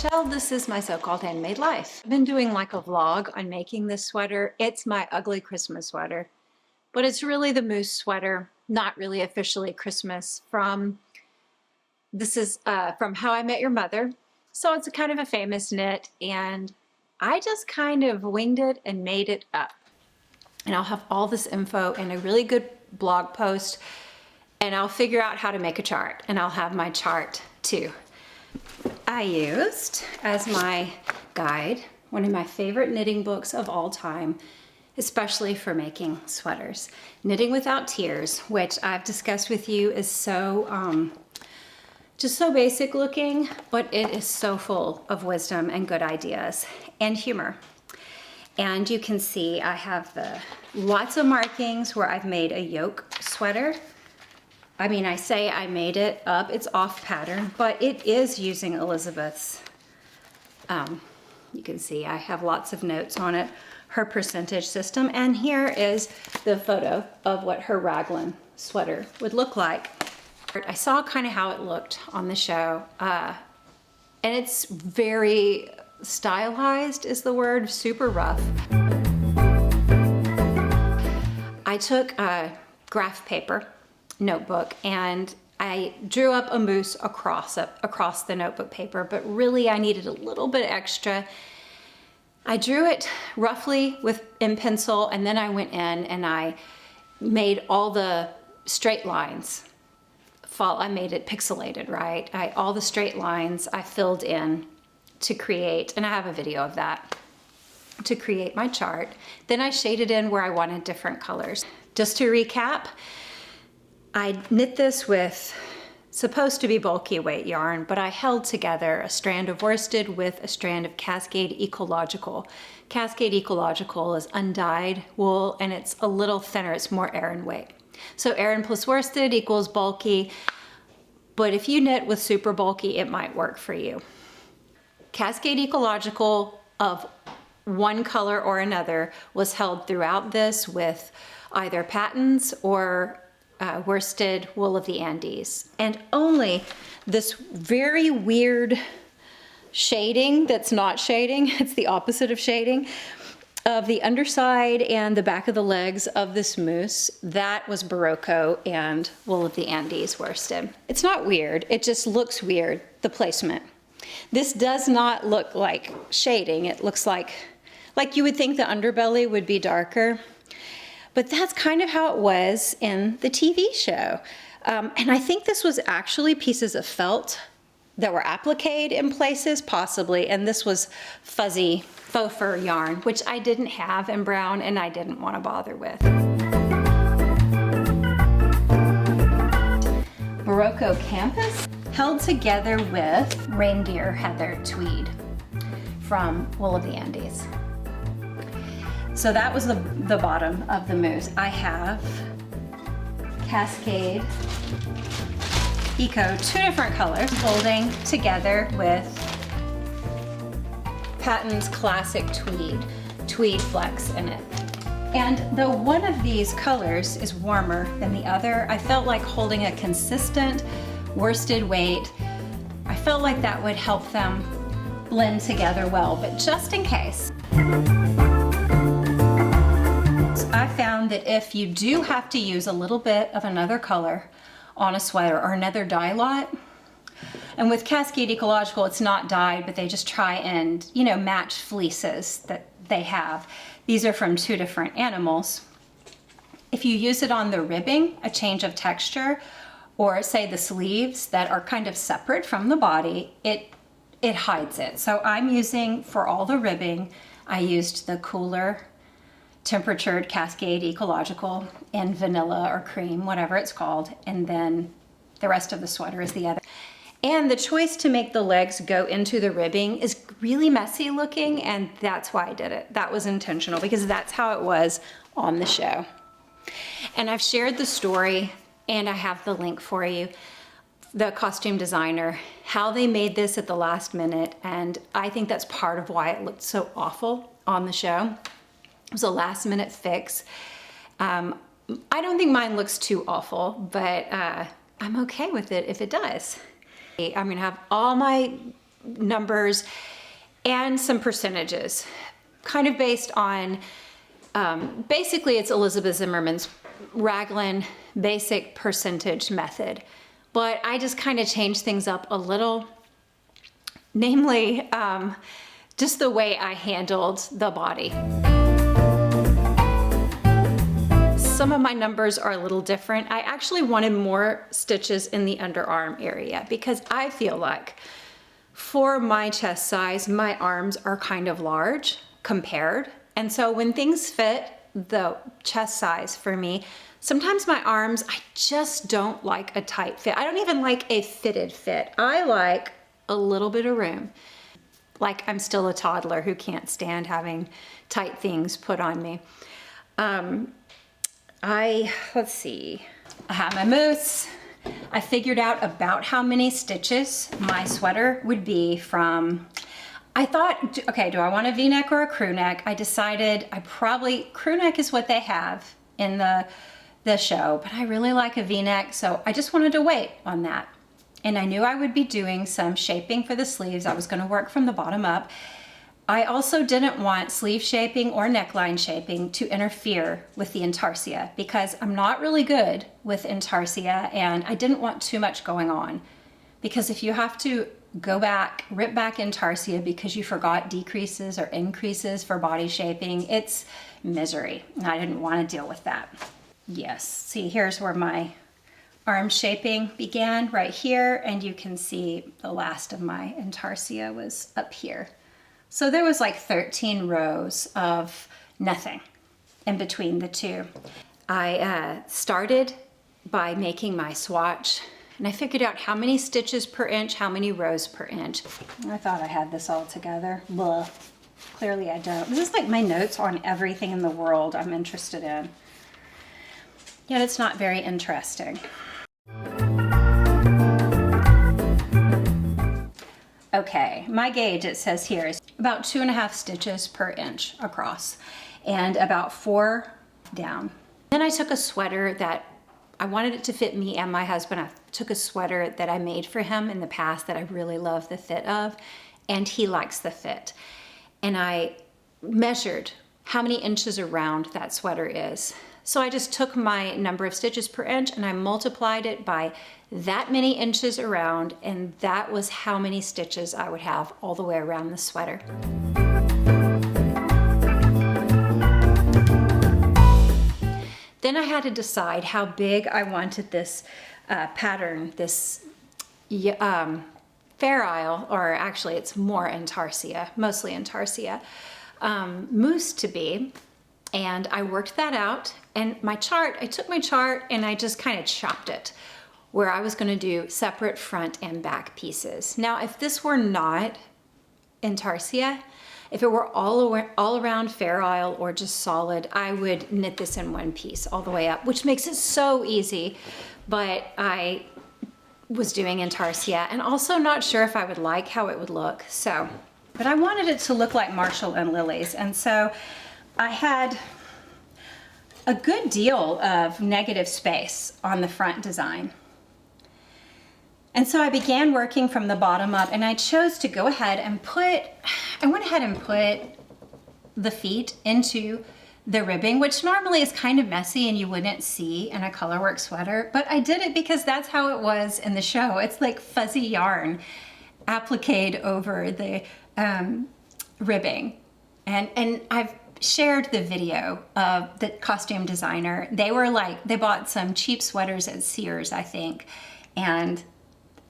nutshell, this is my so-called handmade life. I've been doing like a vlog on making this sweater. It's my ugly Christmas sweater, but it's really the moose sweater, not really officially Christmas. This is from How I Met Your Mother. So it's a kind of a famous knit, and I just kind of winged it and made it up. And I'll have all this info in a really good blog post, and I'll figure out how to make a chart, and I'll have my chart too. I used as my guide one of my favorite knitting books of all time, especially for making sweaters, Knitting Without Tears, which I've discussed with you is so just so basic looking, but it is so full of wisdom and good ideas and humor. And you can see I have lots of markings where I've made a yoke sweater. I mean, I say I made it up, it's off pattern, but it is using Elizabeth's, you can see I have lots of notes on it, her percentage system, and here is the photo of what her Raglan sweater would look like. I saw kind of how it looked on the show, and it's very stylized is the word, super rough. I took a graph paper notebook and I drew up a moose across the notebook paper, but really I needed a little bit extra. I drew it roughly in pencil, and then I went in and I made all the straight lines. I made it pixelated, right? All the straight lines I filled in to create, and I have a video of that, to create my chart. Then I shaded in where I wanted different colors. Just to recap, I knit this with supposed to be bulky weight yarn, but I held together a strand of worsted with a strand of Cascade Ecological. Cascade Ecological is undyed wool, and it's a little thinner, it's more Aran weight. So Aran plus worsted equals bulky, but if you knit with super bulky, it might work for you. Cascade Ecological of one color or another was held throughout this with either patents or worsted wool of the Andes, and only this very weird shading that's not shading, it's the opposite of shading, of the underside and the back of the legs of this moose, that was Barocco and wool of the Andes worsted. It's not weird, it just looks weird, the placement. This does not look like shading, it looks like you would think the underbelly would be darker. But that's kind of how it was in the TV show. And I think this was actually pieces of felt that were appliqued in places, possibly, and this was fuzzy faux fur yarn, which I didn't have in brown and I didn't want to bother with. Barocco Campus, held together with Reindeer Heather tweed from wool of the Andes. So that was the bottom of the moose. I have Cascade Eco, two different colors, holding together with Patton's classic tweed flex in it. And though one of these colors is warmer than the other, I felt like holding a consistent worsted weight, I felt like that would help them blend together well, but just in case. I found that if you do have to use a little bit of another color on a sweater or another dye lot, and with Cascade Ecological it's not dyed, but they just try and, you know, match fleeces that they have. These are from two different animals. If you use it on the ribbing, a change of texture, or say the sleeves that are kind of separate from the body, it hides it. So I'm using, for all the ribbing, I used the cooler temperatured Cascade Ecological in vanilla or cream, whatever it's called, and then the rest of the sweater is the other. And the choice to make the legs go into the ribbing is really messy looking, and that's why I did it. That was intentional because that's how it was on the show. And I've shared the story, and I have the link for you, the costume designer, how they made this at the last minute, and I think that's part of why it looked so awful on the show. It was a last minute fix. I don't think mine looks too awful, but I'm okay with it if it does. I'm gonna have all my numbers and some percentages, kind of based on, basically it's Elizabeth Zimmerman's Raglan basic percentage method. But I just kind of changed things up a little, namely just the way I handled the body. Some of my numbers are a little different. I actually wanted more stitches in the underarm area because I feel like for my chest size, my arms are kind of large compared. And so when things fit the chest size for me, sometimes my arms, I just don't like a tight fit. I don't even like a fitted fit. I like a little bit of room. Like I'm still a toddler who can't stand having tight things put on me. Let's see, I have my mousse. I figured out about how many stitches my sweater would be from, I thought, okay, do I want a V-neck or a crew neck? I decided crew neck is what they have in the show, but I really like a V-neck, so I just wanted to wait on that. And I knew I would be doing some shaping for the sleeves. I was gonna work from the bottom up. I also didn't want sleeve shaping or neckline shaping to interfere with the Intarsia because I'm not really good with Intarsia and I didn't want too much going on. Because if you have to go back, rip back Intarsia because you forgot decreases or increases for body shaping, it's misery. And I didn't want to deal with that. Yes, see, here's where my arm shaping began, right here, and you can see the last of my Intarsia was up here. So there was like 13 rows of nothing in between the two. I started by making my swatch and I figured out how many stitches per inch, how many rows per inch. I thought I had this all together. Blah. Clearly I don't. This is like my notes on everything in the world I'm interested in. Yet it's not very interesting. Okay, my gauge, it says here, is about 2.5 stitches per inch across and about 4 down. Then I took a sweater that I wanted it to fit me and my husband. I took a sweater that I made for him in the past that I really love the fit of, and he likes the fit. And I measured how many inches around that sweater is. So I just took my number of stitches per inch and I multiplied it by that many inches around, and that was how many stitches I would have all the way around the sweater. Then I had to decide how big I wanted this pattern, this Fair Isle, or actually it's more Intarsia, mostly Intarsia, mousse to be. And I worked that out, and my chart, I took my chart and I just kind of chopped it where I was gonna do separate front and back pieces. Now, if this were not Intarsia, if it were all around Fair Isle or just solid, I would knit this in one piece all the way up, which makes it so easy. But I was doing Intarsia and also not sure if I would like how it would look. So, but I wanted it to look like Marshall and Lily's. And so I had a good deal of negative space on the front design. And so I began working from the bottom up, and I chose to go ahead and I went ahead and put the feet into the ribbing, which normally is kind of messy and you wouldn't see in a colorwork sweater, but I did it because that's how it was in the show. It's like fuzzy yarn appliqued over the ribbing. And I've shared the video of the costume designer. They bought some cheap sweaters at Sears, I think, and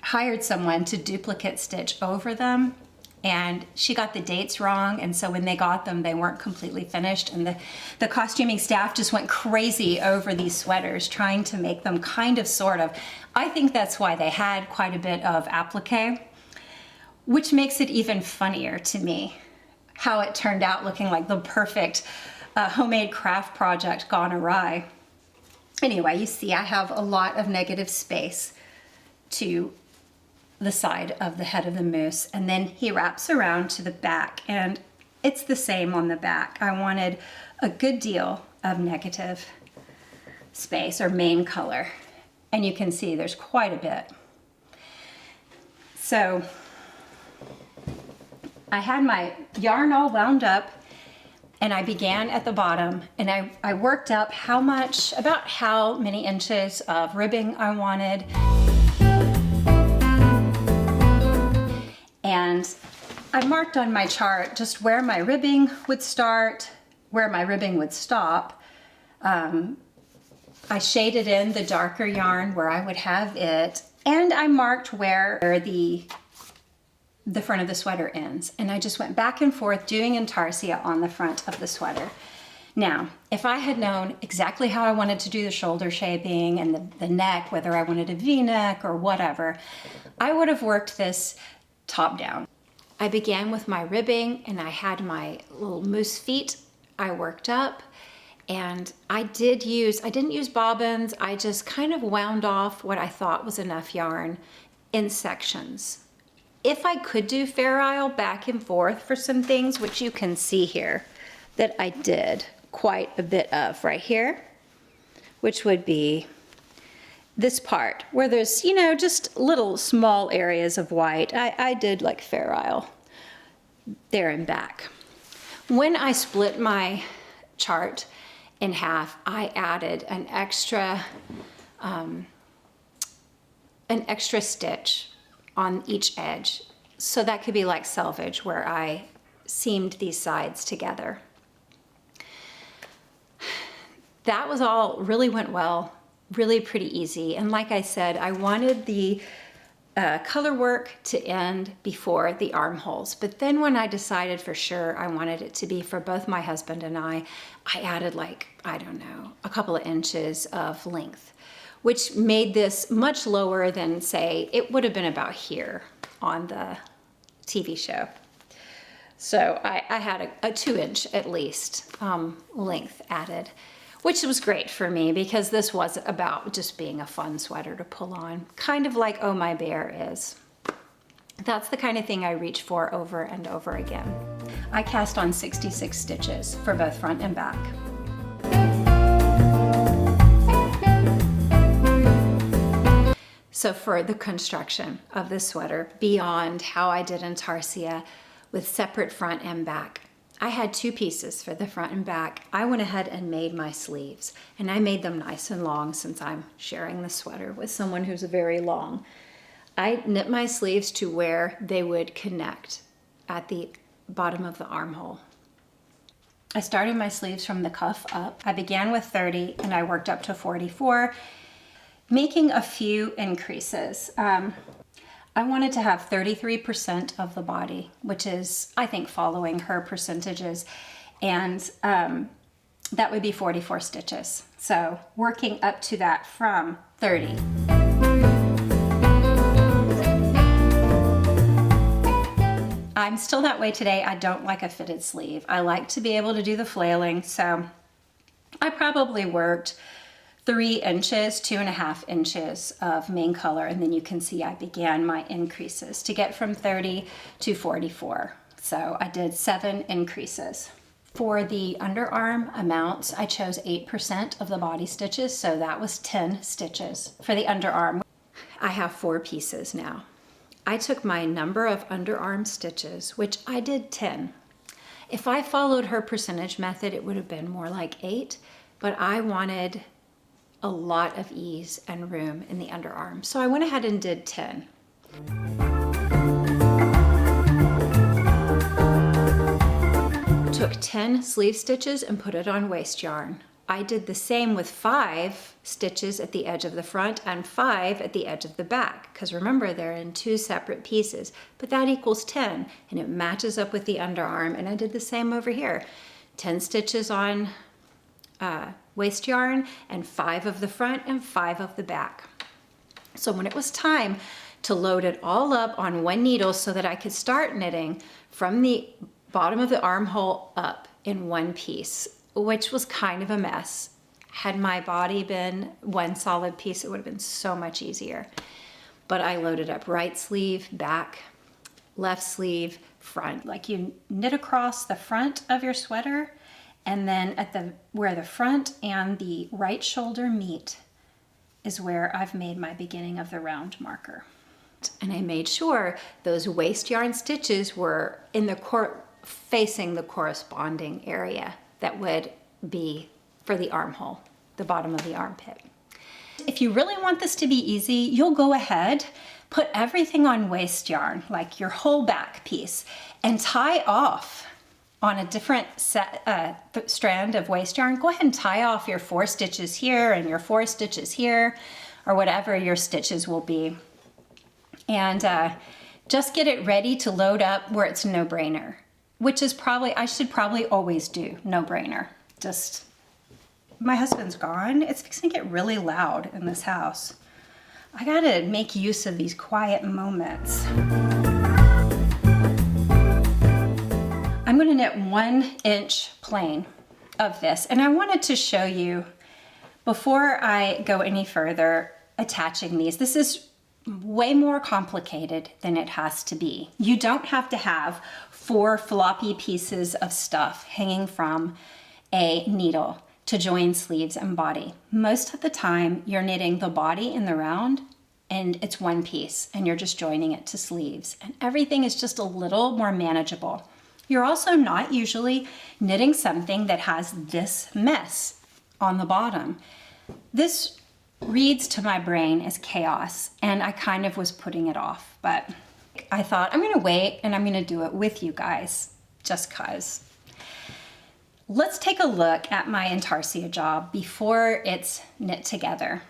hired someone to duplicate stitch over them, and she got the dates wrong, and so when they got them, they weren't completely finished, and the costuming staff just went crazy over these sweaters trying to make them kind of sort of. I think that's why they had quite a bit of applique, which makes it even funnier to me how it turned out looking like the perfect homemade craft project gone awry. Anyway, you see I have a lot of negative space to the side of the head of the moose, and then he wraps around to the back, and it's the same on the back. I wanted a good deal of negative space or main color, and you can see there's quite a bit. So I had my yarn all wound up, and I began at the bottom, and I worked up about how many inches of ribbing I wanted. And I marked on my chart just where my ribbing would start, where my ribbing would stop. I shaded in the darker yarn where I would have it, and I marked where the front of the sweater ends. And I just went back and forth doing Intarsia on the front of the sweater. Now, if I had known exactly how I wanted to do the shoulder shaping and the neck, whether I wanted a V-neck or whatever, I would have worked this top down. I began with my ribbing, and I had my little moose feet I worked up, and I didn't use bobbins. I just kind of wound off what I thought was enough yarn in sections. If I could do Fair Isle back and forth for some things, which you can see here that I did quite a bit of right here, which would be this part where there's, you know, just little small areas of white. I did like Fair Isle there and back. When I split my chart in half, I added an extra stitch on each edge. So that could be like selvage, where I seamed these sides together. That was all really went well, really pretty easy. And like I said, I wanted the color work to end before the armholes. But then when I decided for sure I wanted it to be for both my husband and I added like, I don't know, a couple of inches of length, which made this much lower than, say, it would have been about here on the TV show. So I had a 2-inch at least length added, which was great for me because this was about just being a fun sweater to pull on, kind of like Oh My Bear is. That's the kind of thing I reach for over and over again. I cast on 66 stitches for both front and back. So for the construction of this sweater, beyond how I did Intarsia with separate front and back, I had 2 pieces for the front and back. I went ahead and made my sleeves, and I made them nice and long since I'm sharing the sweater with someone who's very long. I knit my sleeves to where they would connect at the bottom of the armhole. I started my sleeves from the cuff up. I began with 30 and I worked up to 44, making a few increases. I wanted to have 33% of the body, which is, I think, following her percentages, and that would be 44 stitches. So working up to that from 30. I'm still that way today. I don't like a fitted sleeve. I like to be able to do the flailing, so I probably worked 3 inches, 2.5 inches of main color, and then you can see I began my increases to get from 30 to 44. So I did 7 increases. For the underarm amounts, I chose 8% of the body stitches, so that was 10 stitches. For the underarm, I have 4 pieces now. I took my number of underarm stitches, which I did 10. If I followed her percentage method, it would have been more like 8, but I wanted a lot of ease and room in the underarm. So I went ahead and did 10. Took 10 sleeve stitches and put it on waist yarn. I did the same with 5 stitches at the edge of the front and 5 at the edge of the back, because remember they're in 2 separate pieces, but that equals 10 and it matches up with the underarm. And I did the same over here. 10 stitches on waist yarn and 5 of the front and 5 of the back. So when it was time to load it all up on one needle so that I could start knitting from the bottom of the armhole up in one piece, which was kind of a mess. Had my body been one solid piece, it would have been so much easier. But I loaded up right sleeve, back, left sleeve, front. Like you knit across the front of your sweater, and then at where the front and the right shoulder meet is where I've made my beginning of the round marker. And I made sure those waste yarn stitches were in the facing the corresponding area that would be for the armhole, the bottom of the armpit. If you really want this to be easy, you'll go ahead, put everything on waste yarn, like your whole back piece, and tie off on a different strand of waste yarn. Go ahead and tie off your 4 stitches here and your 4 stitches here, or whatever your stitches will be. And just get it ready to load up where it's no-brainer, which is probably, I should probably always do no-brainer. Just, my husband's gone. It's fixing to get really loud in this house. I gotta make use of these quiet moments. I'm gonna knit 1 inch plain of this, and I wanted to show you, before I go any further, attaching these. This is way more complicated than it has to be. You don't have to have 4 floppy pieces of stuff hanging from a needle to join sleeves and body. Most of the time you're knitting the body in the round and it's 1 piece and you're just joining it to sleeves, and everything is just a little more manageable. You're also not usually knitting something that has this mess on the bottom. This reads to my brain as chaos, and I kind of was putting it off, but I thought I'm gonna wait and I'm gonna do it with you guys, just cause. Let's take a look at my Intarsia job before it's knit together.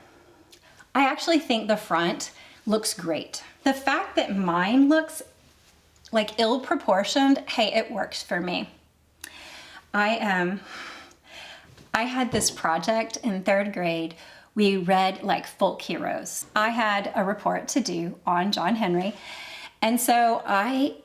I actually think the front looks great. The fact that mine looks like ill-proportioned, hey, it works for me. I had this project in 3rd grade. We read like folk heroes. I had a report to do on John Henry. And so I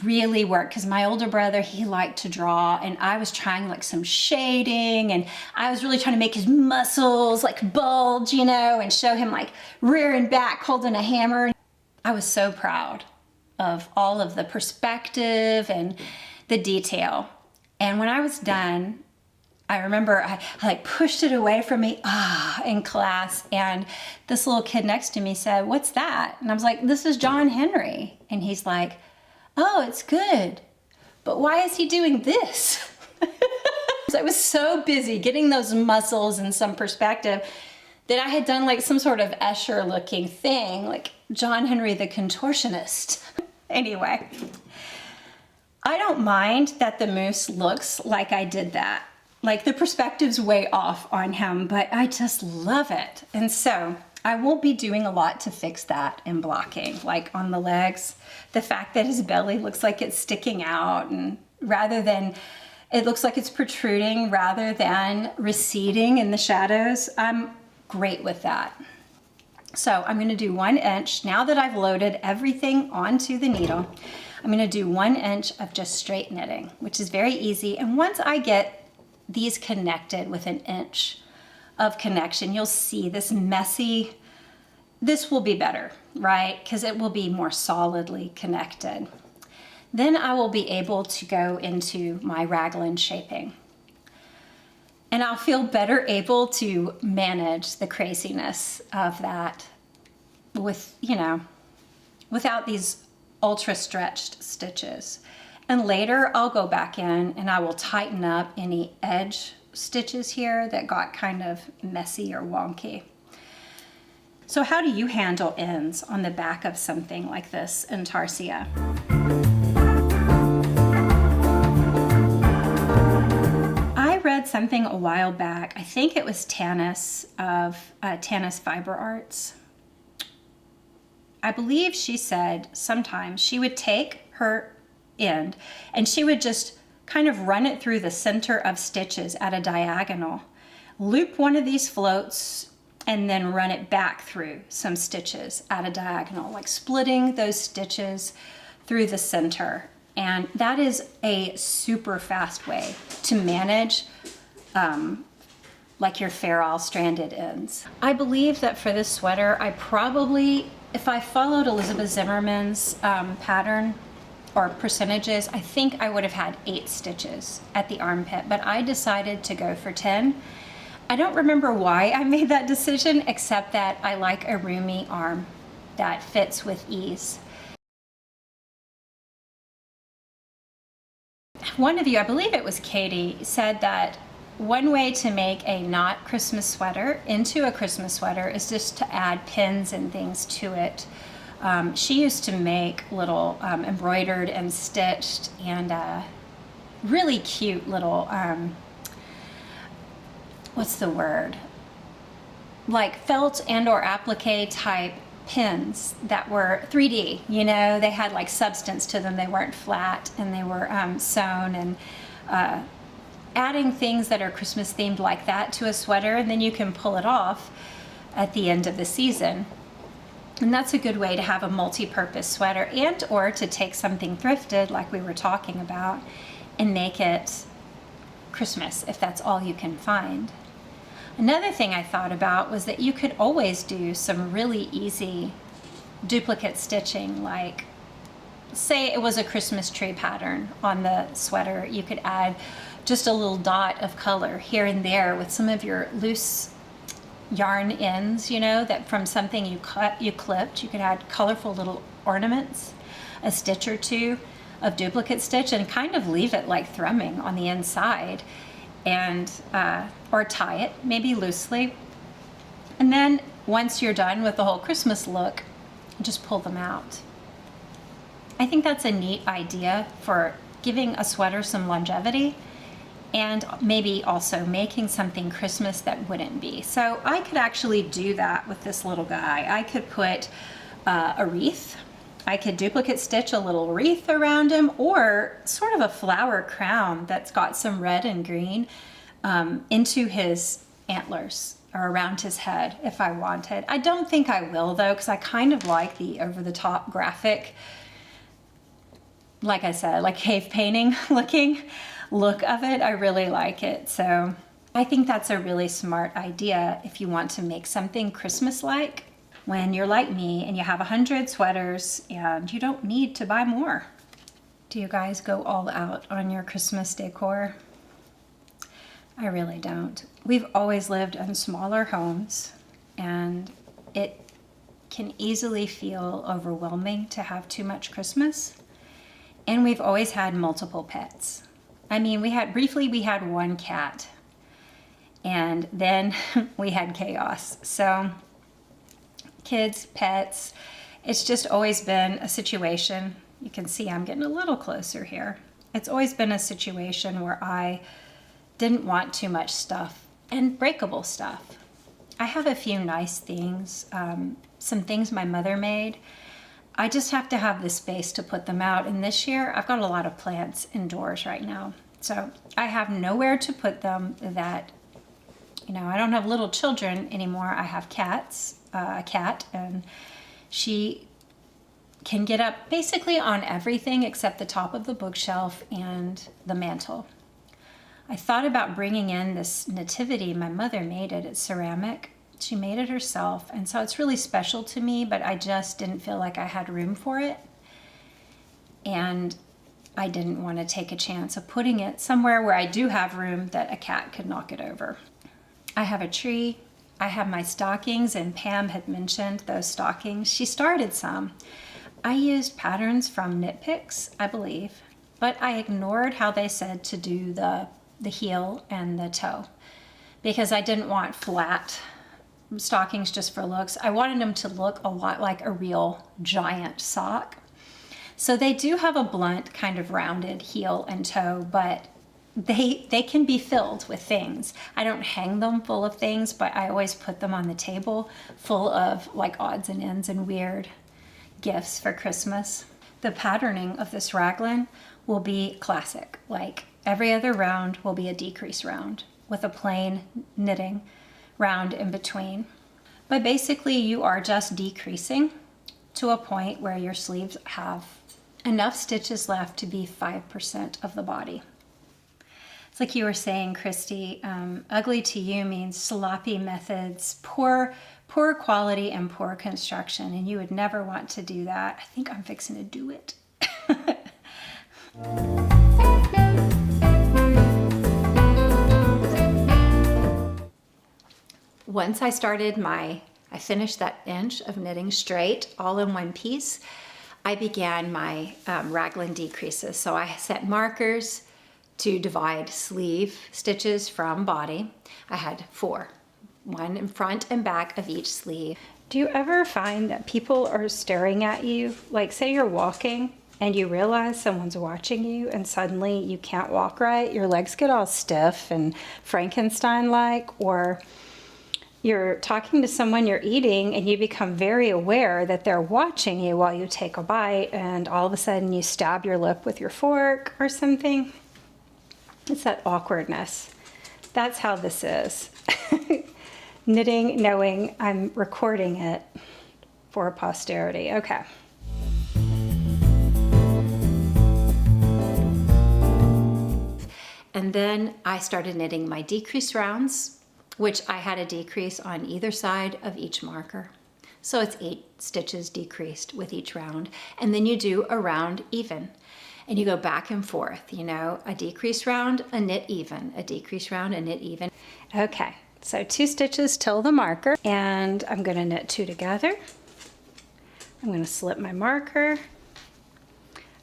really worked, because my older brother, he liked to draw, and I was trying like some shading, and I was really trying to make his muscles like bulge, you know, and show him like rear and back holding a hammer. I was so proud of all of the perspective and the detail. And when I was done, I remember I like pushed it away from me in class, and this little kid next to me said, "What's that?" And I was like, "This is John Henry." And he's like, "Oh, it's good, but why is he doing this?" I was so busy getting those muscles and some perspective that I had done like some sort of Escher looking thing, like John Henry the contortionist. Anyway, I don't mind that the moose looks like I did that. Like the perspective's way off on him, but I just love it. And so I won't be doing a lot to fix that in blocking, like on the legs. The fact that his belly looks like it's sticking out, and rather than, it looks like it's protruding rather than receding in the shadows, I'm great with that. So I'm gonna do 1 inch. Now that I've loaded everything onto the needle, I'm gonna do 1 inch of just straight knitting, which is very easy. And once I get these connected with 1 inch of connection, you'll see this messy, this will be better, right? Because it will be more solidly connected. Then I will be able to go into my raglan shaping. And I'll feel better able to manage the craziness of that with, you know, without these ultra stretched stitches. And later I'll go back in and I will tighten up any edge stitches here that got kind of messy or wonky. So how do you handle ends on the back of something like this Intarsia? I read something a while back, I think it was Tanis of Tanis Fiber Arts. I believe she said sometimes she would take her end and she would just kind of run it through the center of stitches at a diagonal, loop one of these floats, and then run it back through some stitches at a diagonal, like splitting those stitches through the center. And that is a super fast way to manage like your ferrule stranded ends. I believe that for this sweater, I probably, if I followed Elizabeth Zimmerman's pattern or percentages, I think I would have had 8 stitches at the armpit, but I decided to go for 10. I don't remember why I made that decision, except that I like a roomy arm. that fits with ease. One of you, I believe it was Katie, said that one way to make a not Christmas sweater into a Christmas sweater is just to add pins and things to it. She used to make little embroidered and stitched and really cute little, what's the word? Like felt and or applique type pins that were 3D, you know, they had like substance to them. They weren't flat and they were sewn, and adding things that are Christmas themed like that to a sweater, and then you can pull it off at the end of the season. And that's a good way to have a multi-purpose sweater, and or to take something thrifted like we were talking about and make it Christmas if that's all you can find. Another thing I thought about was that you could always do some really easy duplicate stitching, like say it was a Christmas tree pattern on the sweater. You could add just a little dot of color here and there with some of your loose yarn ends, you know, that from something you clipped. You could add colorful little ornaments, a stitch or two of duplicate stitch, and kind of leave it like thrumming on the inside, and or tie it maybe loosely. And then once you're done with the whole Christmas look, just pull them out. I think that's a neat idea for giving a sweater some longevity, and maybe also making something Christmas that wouldn't be. So I could actually do that with this little guy. I could put a wreath. I could duplicate stitch a little wreath around him, or sort of a flower crown that's got some red and green into his antlers or around his head if I wanted. I don't think I will though, because I kind of like the over-the-top graphic, like I said, like cave painting looking look of it. I really like it. So I think that's a really smart idea if you want to make something Christmas-like when you're like me and you have 100 sweaters and you don't need to buy more. Do you guys go all out on your Christmas decor? I really don't. We've always lived in smaller homes, and it can easily feel overwhelming to have too much Christmas. And we've always had multiple pets. I mean, we had one cat, and then we had chaos. So kids, pets, it's just always been a situation. You can see I'm getting a little closer here. It's always been a situation where I didn't want too much stuff and breakable stuff. I have a few nice things, some things my mother made. I just have to have the space to put them out. And this year I've got a lot of plants indoors right now. So I have nowhere to put them that, you know, I don't have little children anymore. I have cats, a cat, and she can get up basically on everything except the top of the bookshelf and the mantle. I thought about bringing in this nativity. My mother made it. It's ceramic. She made it herself, and so it's really special to me, but I just didn't feel like I had room for it, and I didn't want to take a chance of putting it somewhere where I do have room that a cat could knock it over. I have a tree. I have my stockings, and Pam had mentioned those stockings. She started some. I used patterns from Knit Picks, I believe, but I ignored how they said to do the heel and the toe because I didn't want flat stockings just for looks. I wanted them to look a lot like a real giant sock. So they do have a blunt kind of rounded heel and toe, but they can be filled with things. I don't hang them full of things, but I always put them on the table full of like odds and ends and weird gifts for Christmas. The patterning of this raglan will be classic. Like every other round will be a decrease round with a plain knitting round in between. But basically you are just decreasing to a point where your sleeves have enough stitches left to be 5% of the body. It's like you were saying, Christy, ugly to you means sloppy methods, poor quality and poor construction, and you would never want to do that. I think I'm fixing to do it. Once I started my I finished that inch of knitting straight, all in one piece. I began my Raglan decreases. So I set markers to divide sleeve stitches from body. I had 4, one in front and back of each sleeve. Do you ever find that people are staring at you? Like, say you're walking and you realize someone's watching you and suddenly you can't walk right, your legs get all stiff and Frankenstein-like, or you're talking to someone you're eating and you become very aware that they're watching you while you take a bite, and all of a sudden you stab your lip with your fork or something. It's that awkwardness. That's how this is. Knitting, knowing I'm recording it for posterity. Okay. And then I started knitting my decrease rounds, which I had a decrease on either side of each marker. So it's 8 stitches decreased with each round. And then you do a round even. And you go back and forth, you know, a decrease round, a knit even, a decrease round, a knit even. Okay, so 2 stitches till the marker, and I'm gonna knit 2 together. I'm gonna slip my marker.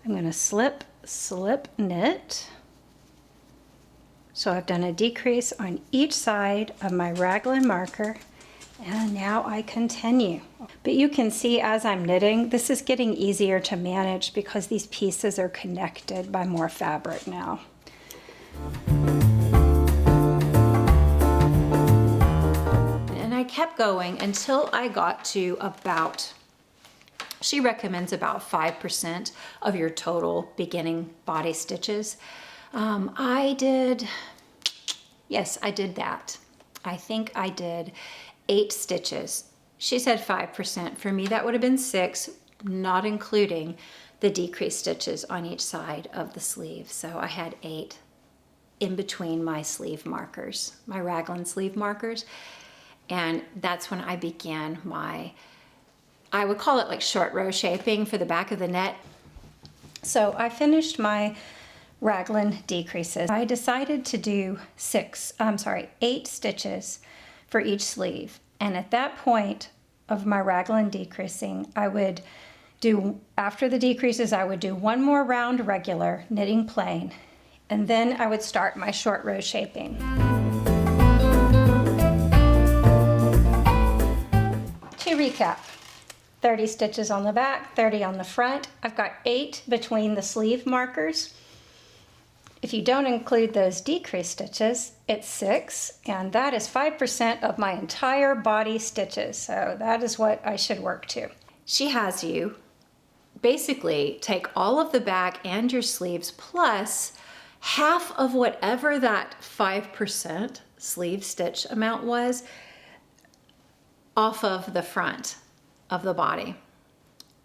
I'm gonna slip, slip, knit. So I've done a decrease on each side of my Raglan marker, and now I continue. But you can see as I'm knitting, this is getting easier to manage because these pieces are connected by more fabric now. And I kept going until I got to about, she recommends about 5% of your total beginning body stitches. I did that. I think I did 8 stitches. She said 5%. For me, that would have been 6, not including the decreased stitches on each side of the sleeve. So I had 8 in between my sleeve markers, my Raglan sleeve markers. And that's when I began my, I would call it like short row shaping for the back of the net. So I finished my Raglan decreases. I decided to do 8 stitches for each sleeve. And at that point of my Raglan decreasing, I would do, after the decreases, I would do 1 more round regular, knitting plain, and then I would start my short row shaping. To recap, 30 stitches on the back, 30 on the front. I've got 8 between the sleeve markers. If you don't include those decreased stitches, it's 6, and that is 5% of my entire body stitches. So that is what I should work to. She has you basically take all of the back and your sleeves plus half of whatever that 5% sleeve stitch amount was off of the front of the body,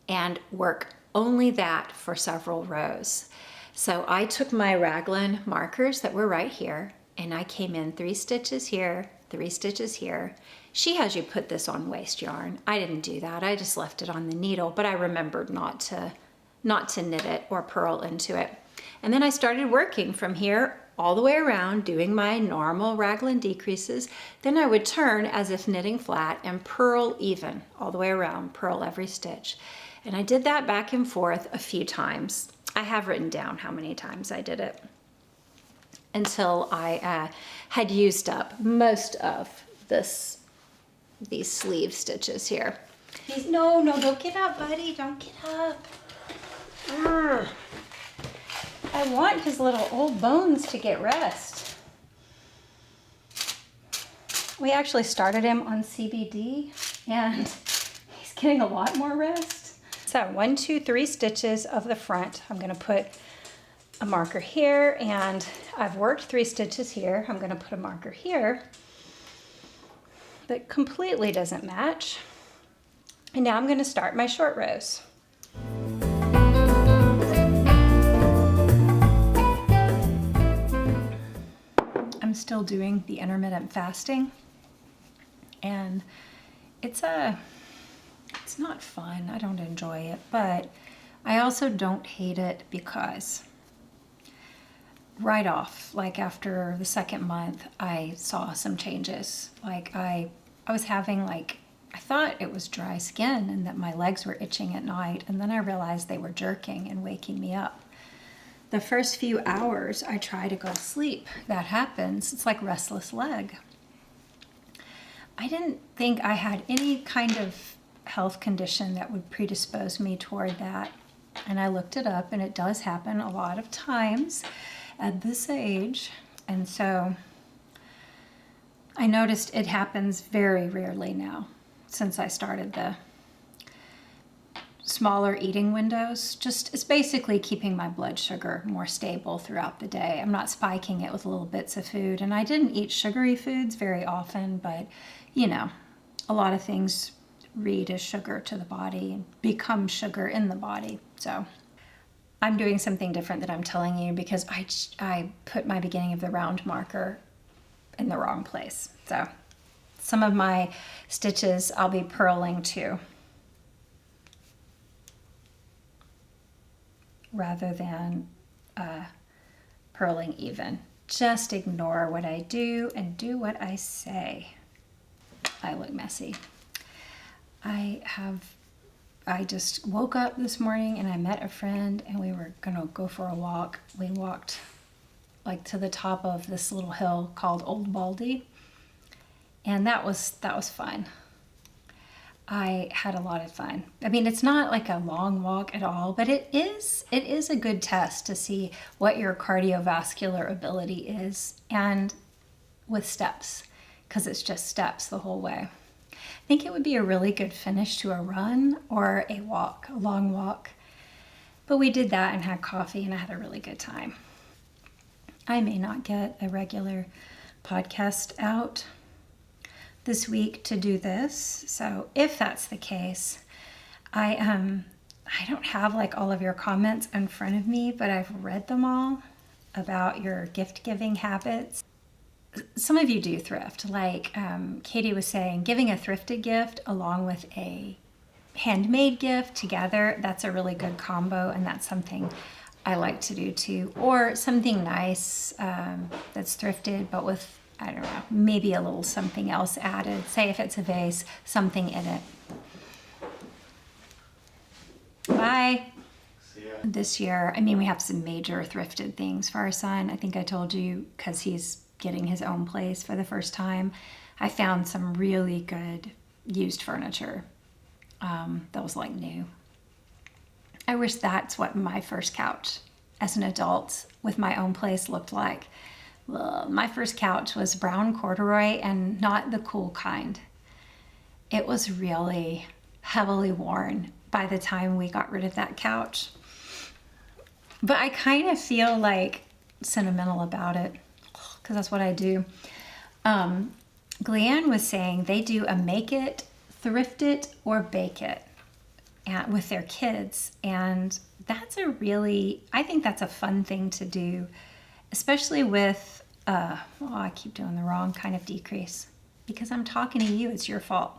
and work only that for several rows. So I took my Raglan markers that were right here, and I came in 3 stitches here, 3 stitches here. She has you put this on waste yarn. I didn't do that. I just left it on the needle, but I remembered not to knit it or purl into it. And then I started working from here all the way around, doing my normal Raglan decreases. Then I would turn as if knitting flat and purl even all the way around, purl every stitch. And I did that back and forth a few times. I have written down how many times I did it until I had used up most of these sleeve stitches here. No, don't get up, buddy. Don't get up. Urgh. I want his little old bones to get rest. We actually started him on CBD, and he's getting a lot more rest. So 1, 2, 3 stitches of the front. I'm going to put a marker here, and I've worked 3 stitches here. I'm going to put a marker here that completely doesn't match. And now I'm going to start my short rows. I'm still doing the intermittent fasting, and it's not fun. I don't enjoy it, but I also don't hate it because right off, like after the 2nd month, I saw some changes. Like I was having like I thought it was dry skin and that my legs were itching at night, and then I realized they were jerking and waking me up. The first few hours I try to go to sleep. That happens. It's like restless leg. I didn't think I had any kind of health condition that would predispose me toward that. And I looked it up, and it does happen a lot of times at this age. And so I noticed it happens very rarely now since I started the smaller eating windows. Just, it's basically keeping my blood sugar more stable throughout the day. I'm not spiking it with little bits of food. And I didn't eat sugary foods very often, but you know, a lot of things read as sugar to the body and become sugar in the body. So I'm doing something different that I'm telling you because I put my beginning of the round marker in the wrong place. So some of my stitches I'll be purling too, rather than purling even. Just ignore what I do and do what I say. I look messy. I just woke up this morning and I met a friend and we were gonna go for a walk. We walked like to the top of this little hill called Old Baldy, and that was fun. I had a lot of fun. I mean, it's not like a long walk at all, but it is a good test to see what your cardiovascular ability is, and with steps, because it's just steps the whole way. I think it would be a really good finish to a run or a walk, a long walk. But we did that and had coffee, and I had a really good time. I may not get a regular podcast out this week to do this. So if that's the case, I don't have like all of your comments in front of me, but I've read them all about your gift giving habits. Some of you do thrift, like Katie was saying, giving a thrifted gift along with a handmade gift together, that's a really good combo, and that's something I like to do too. Or something nice that's thrifted but with, I don't know, maybe a little something else added. Say if it's a vase, something in it. Bye. See ya. This year, I mean, we have some major thrifted things for our son. I think I told you, because he's getting his own place for the first time. I found some really good used furniture that was like new. I wish that's what my first couch as an adult with my own place looked like. My first couch was brown corduroy, and not the cool kind. It was really heavily worn by the time we got rid of that couch. But I kind of feel like sentimental about it, because that's what I do. Gleanne was saying they do a make it, thrift it, or bake it with their kids. And that's I think that's a fun thing to do, especially with, I keep doing the wrong kind of decrease. Because I'm talking to you, it's your fault.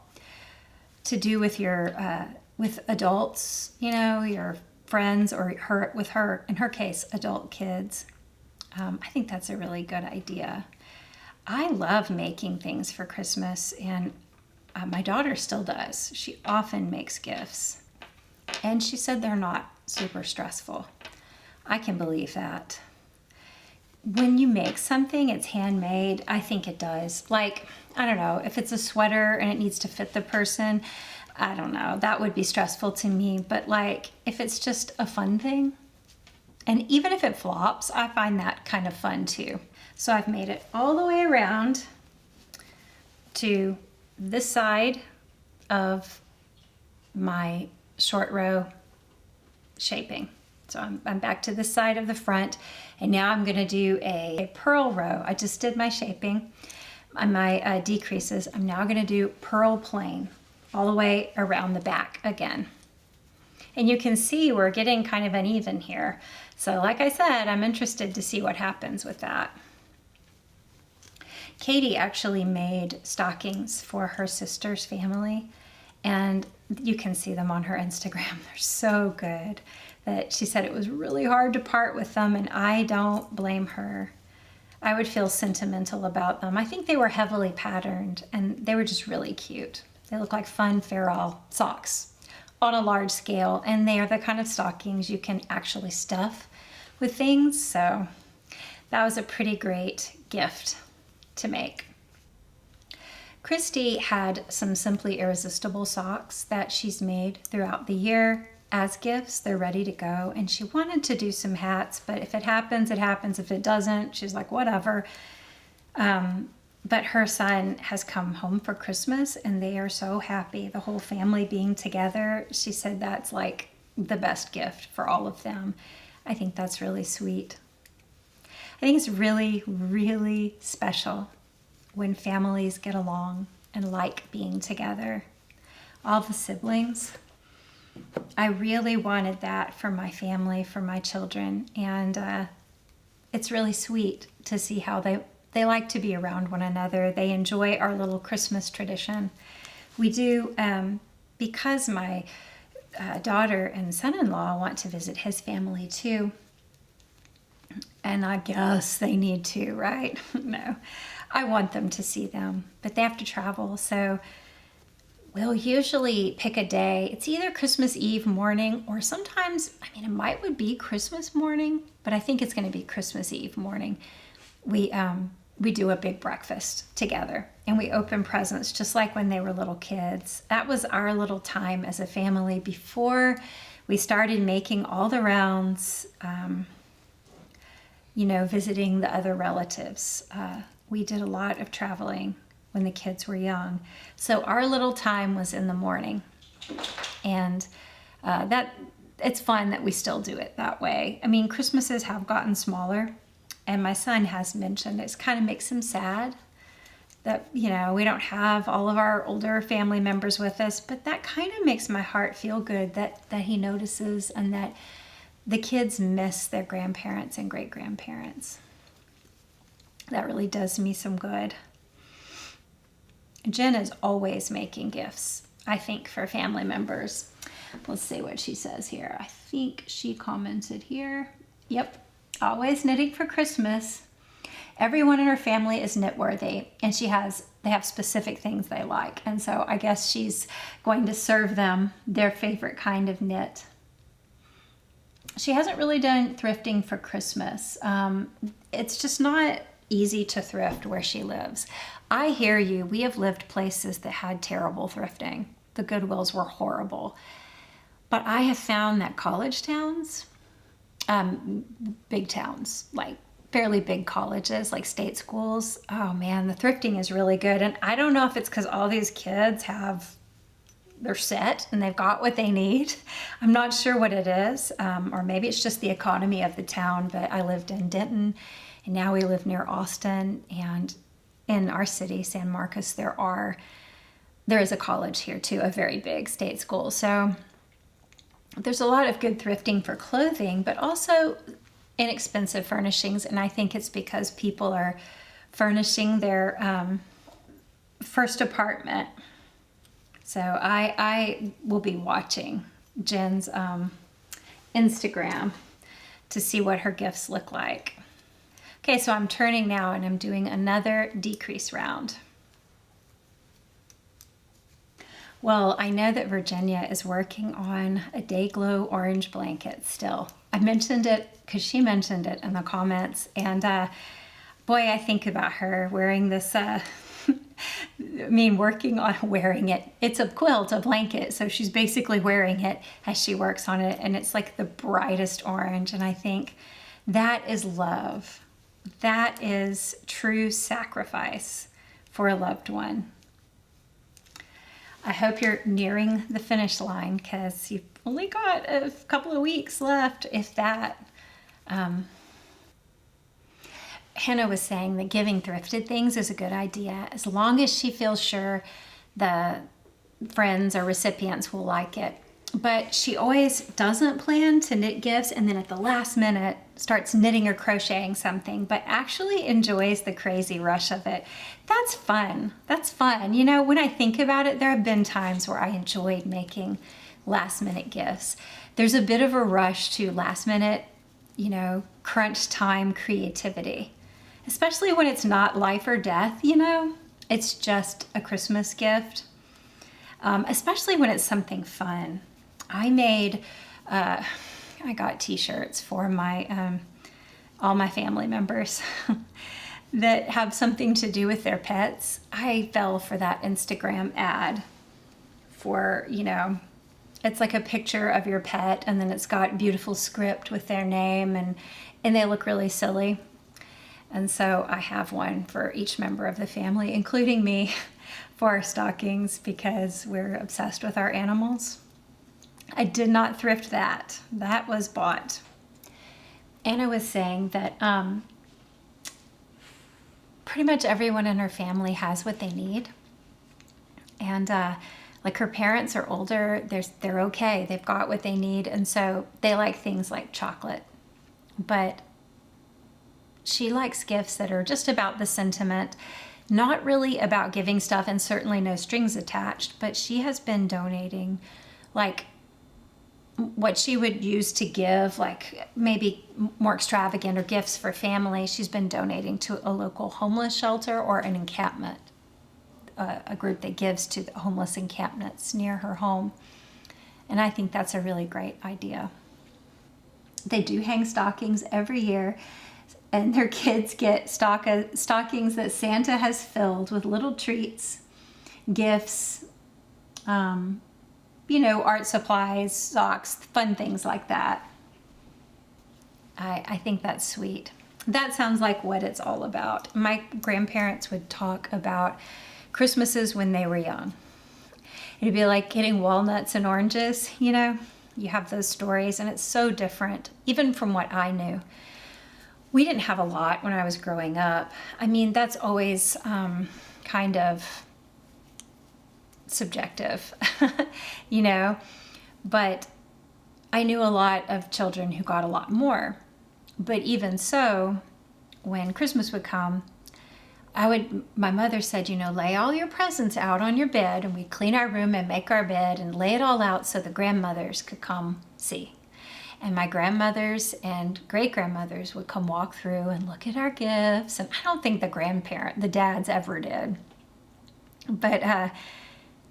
To do with with adults, you know, your friends, or with her, in her case, adult kids. I think that's a really good idea. I love making things for Christmas, and my daughter still does. She often makes gifts, and she said they're not super stressful. I can believe that. When you make something, it's handmade, I think it does. Like, I don't know, if it's a sweater and it needs to fit the person, I don't know, that would be stressful to me. But like, if it's just a fun thing, and even if it flops, I find that kind of fun too. So I've made it all the way around to this side of my short row shaping. So I'm back to this side of the front, and now I'm gonna do a purl row. I just did my shaping on my decreases. I'm now gonna do purl plain all the way around the back again. And you can see we're getting kind of uneven here. So like I said, I'm interested to see what happens with that. Katie actually made stockings for her sister's family, and you can see them on her Instagram. They're so good that she said it was really hard to part with them, and I don't blame her. I would feel sentimental about them. I think they were heavily patterned, and they were just really cute. They look like fun Farrell socks on a large scale, and they are the kind of stockings you can actually stuff with things. So that was a pretty great gift to make. Christy had some Simply Irresistible socks that she's made throughout the year as gifts. They're ready to go, and she wanted to do some hats, but if it happens, it happens. If it doesn't, she's like, whatever. But her son has come home for Christmas, and they are so happy, the whole family being together. She said that's like the best gift for all of them. I think that's really sweet. I think it's really, really special when families get along and like being together. All the siblings. I really wanted that for my family, for my children, and it's really sweet to see how they like to be around one another. They enjoy our little Christmas tradition. We do, because my daughter and son-in-law want to visit his family too, and I guess they need to, right? No, I want them to see them, but they have to travel, so we'll usually pick a day. It's either Christmas Eve morning, or sometimes, I mean, it might would be Christmas morning, but I think it's going to be Christmas Eve morning. We do a big breakfast together, and we open presents just like when they were little kids. That was our little time as a family before we started making all the rounds, visiting the other relatives. We did a lot of traveling when the kids were young. So our little time was in the morning, and it's fun that we still do it that way. I mean, Christmases have gotten smaller, and my son has mentioned it kind of makes him sad that, we don't have all of our older family members with us, but that kind of makes my heart feel good that he notices, and that the kids miss their grandparents and great-grandparents. That really does me some good. Jen is always making gifts, I think, for family members. Let's see what she says here. I think she commented here. Yep, always knitting for Christmas. Everyone in her family is knit-worthy, and they have specific things they like. And so I guess she's going to serve them their favorite kind of knit. She hasn't really done thrifting for Christmas. It's just not easy to thrift where she lives. I hear you. We have lived places that had terrible thrifting. The Goodwills were horrible. But I have found that college towns, big towns, like fairly big colleges, like state schools, oh man, the thrifting is really good. And I don't know if it's because all these kids they're set and they've got what they need. I'm not sure what it is, or maybe it's just the economy of the town, but I lived in Denton, and now we live near Austin, and in our city, San Marcos, there is a college here too, a very big state school. So there's a lot of good thrifting for clothing, but also inexpensive furnishings, and I think it's because people are furnishing their first apartment. So I will be watching Jen's Instagram to see what her gifts look like. Okay, so I'm turning now, and I'm doing another decrease round. Well, I know that Virginia is working on a Dayglow orange blanket still. I mentioned it because she mentioned it in the comments, and boy, I think about her wearing this, working on wearing it. It's a quilt, a blanket, so she's basically wearing it as she works on it, and it's like the brightest orange, and I think that is love. That is true sacrifice for a loved one. I hope you're nearing the finish line, because you've only got a couple of weeks left, if that. Hannah was saying that giving thrifted things is a good idea, as long as she feels sure the friends or recipients will like it. But she always doesn't plan to knit gifts, and then at the last minute starts knitting or crocheting something, but actually enjoys the crazy rush of it. That's fun. That's fun. When I think about it, there have been times where I enjoyed making last minute gifts. There's a bit of a rush to last minute, crunch time creativity, especially when it's not life or death, it's just a Christmas gift. especially when it's something fun. I made, I got t-shirts for my, all my family members that have something to do with their pets. I fell for that Instagram ad for, you know, it's like a picture of your pet and then it's got beautiful script with their name and they look really silly. And so I have one for each member of the family, including me, for our stockings because we're obsessed with our animals. I did not thrift that. That was bought. Anna was saying that pretty much everyone in her family has what they need. And like her parents are older, they're okay. They've got what they need. And so they like things like chocolate. But she likes gifts that are just about the sentiment, not really about giving stuff and certainly no strings attached, but she has been donating like what she would use to give, like maybe more extravagant or gifts for family. She's been donating to a local homeless shelter or an encampment, a group that gives to the homeless encampments near her home. And I think that's a really great idea. They do hang stockings every year, and their kids get stockings that Santa has filled with little treats, gifts, you know, art supplies, socks, fun things like that. I think that's sweet. That sounds like what it's all about. My grandparents would talk about Christmases when they were young. It'd be like getting walnuts and oranges, you know? You have those stories and it's so different, even from what I knew. We didn't have a lot when I was growing up. I mean, that's always kind of subjective, you know? But I knew a lot of children who got a lot more. But even so, when Christmas would come, my mother said, you know, lay all your presents out on your bed, and we'd clean our room and make our bed and lay it all out so the grandmothers could come see. And my grandmothers and great-grandmothers would come walk through and look at our gifts. And I don't think the dads ever did. But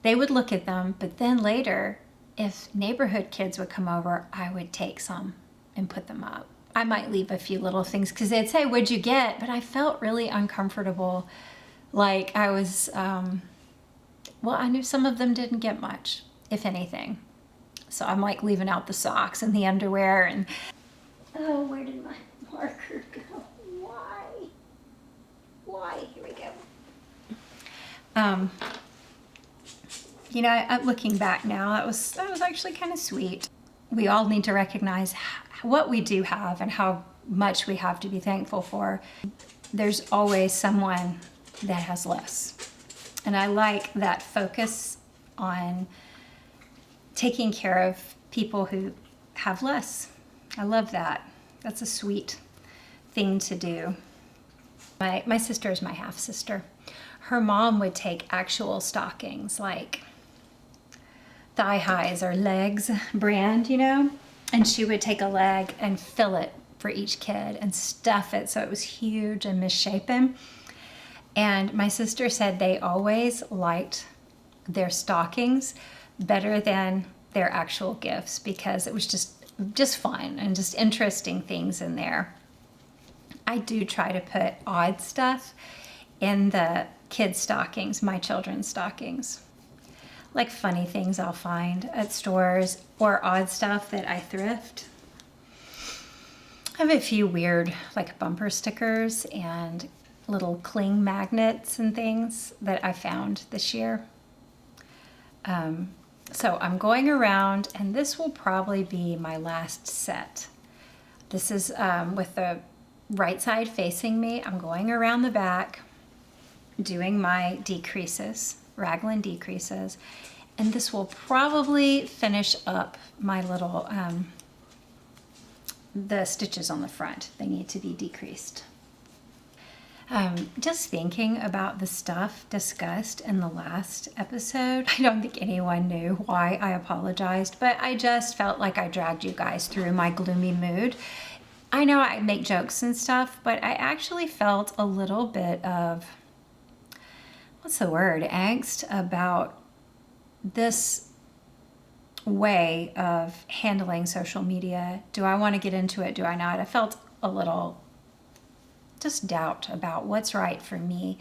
they would look at them. But then later, if neighborhood kids would come over, I would take some and put them up. I might leave a few little things because they'd say, what'd you get? But I felt really uncomfortable. Like I was, well, I knew some of them didn't get much, if anything. So I'm like leaving out the socks and the underwear and, oh, where did my marker go? Why? Here we go. You know, I'm looking back now, that was actually kind of sweet. We all need to recognize what we do have and how much we have to be thankful for. There's always someone that has less. And I like that focus on taking care of people who have less. I love that. That's a sweet thing to do. My sister is my half sister. Her mom would take actual stockings like thigh highs or legs brand, you know, and she would take a leg and fill it for each kid and stuff it so it was huge and misshapen. And my sister said they always liked their stockings better than their actual gifts because it was just fun and just interesting things in there. I do try to put odd stuff in the kids' stockings, my children's stockings. Like funny things I'll find at stores or odd stuff that I thrift. I have a few weird like bumper stickers and little cling magnets and things that I found this year. So I'm going around and this will probably be my last set. This is with the right side facing me. I'm going around the back doing my decreases, Raglan decreases, and this will probably finish up my little, the stitches on the front. They need to be decreased. Just thinking about the stuff discussed in the last episode, I don't think anyone knew why I apologized, but I just felt like I dragged you guys through my gloomy mood. I know I make jokes and stuff, but I actually felt a little bit of, what's the word, angst about this way of handling social media, do I want to get into it? Do I not? I felt a little just doubt about what's right for me.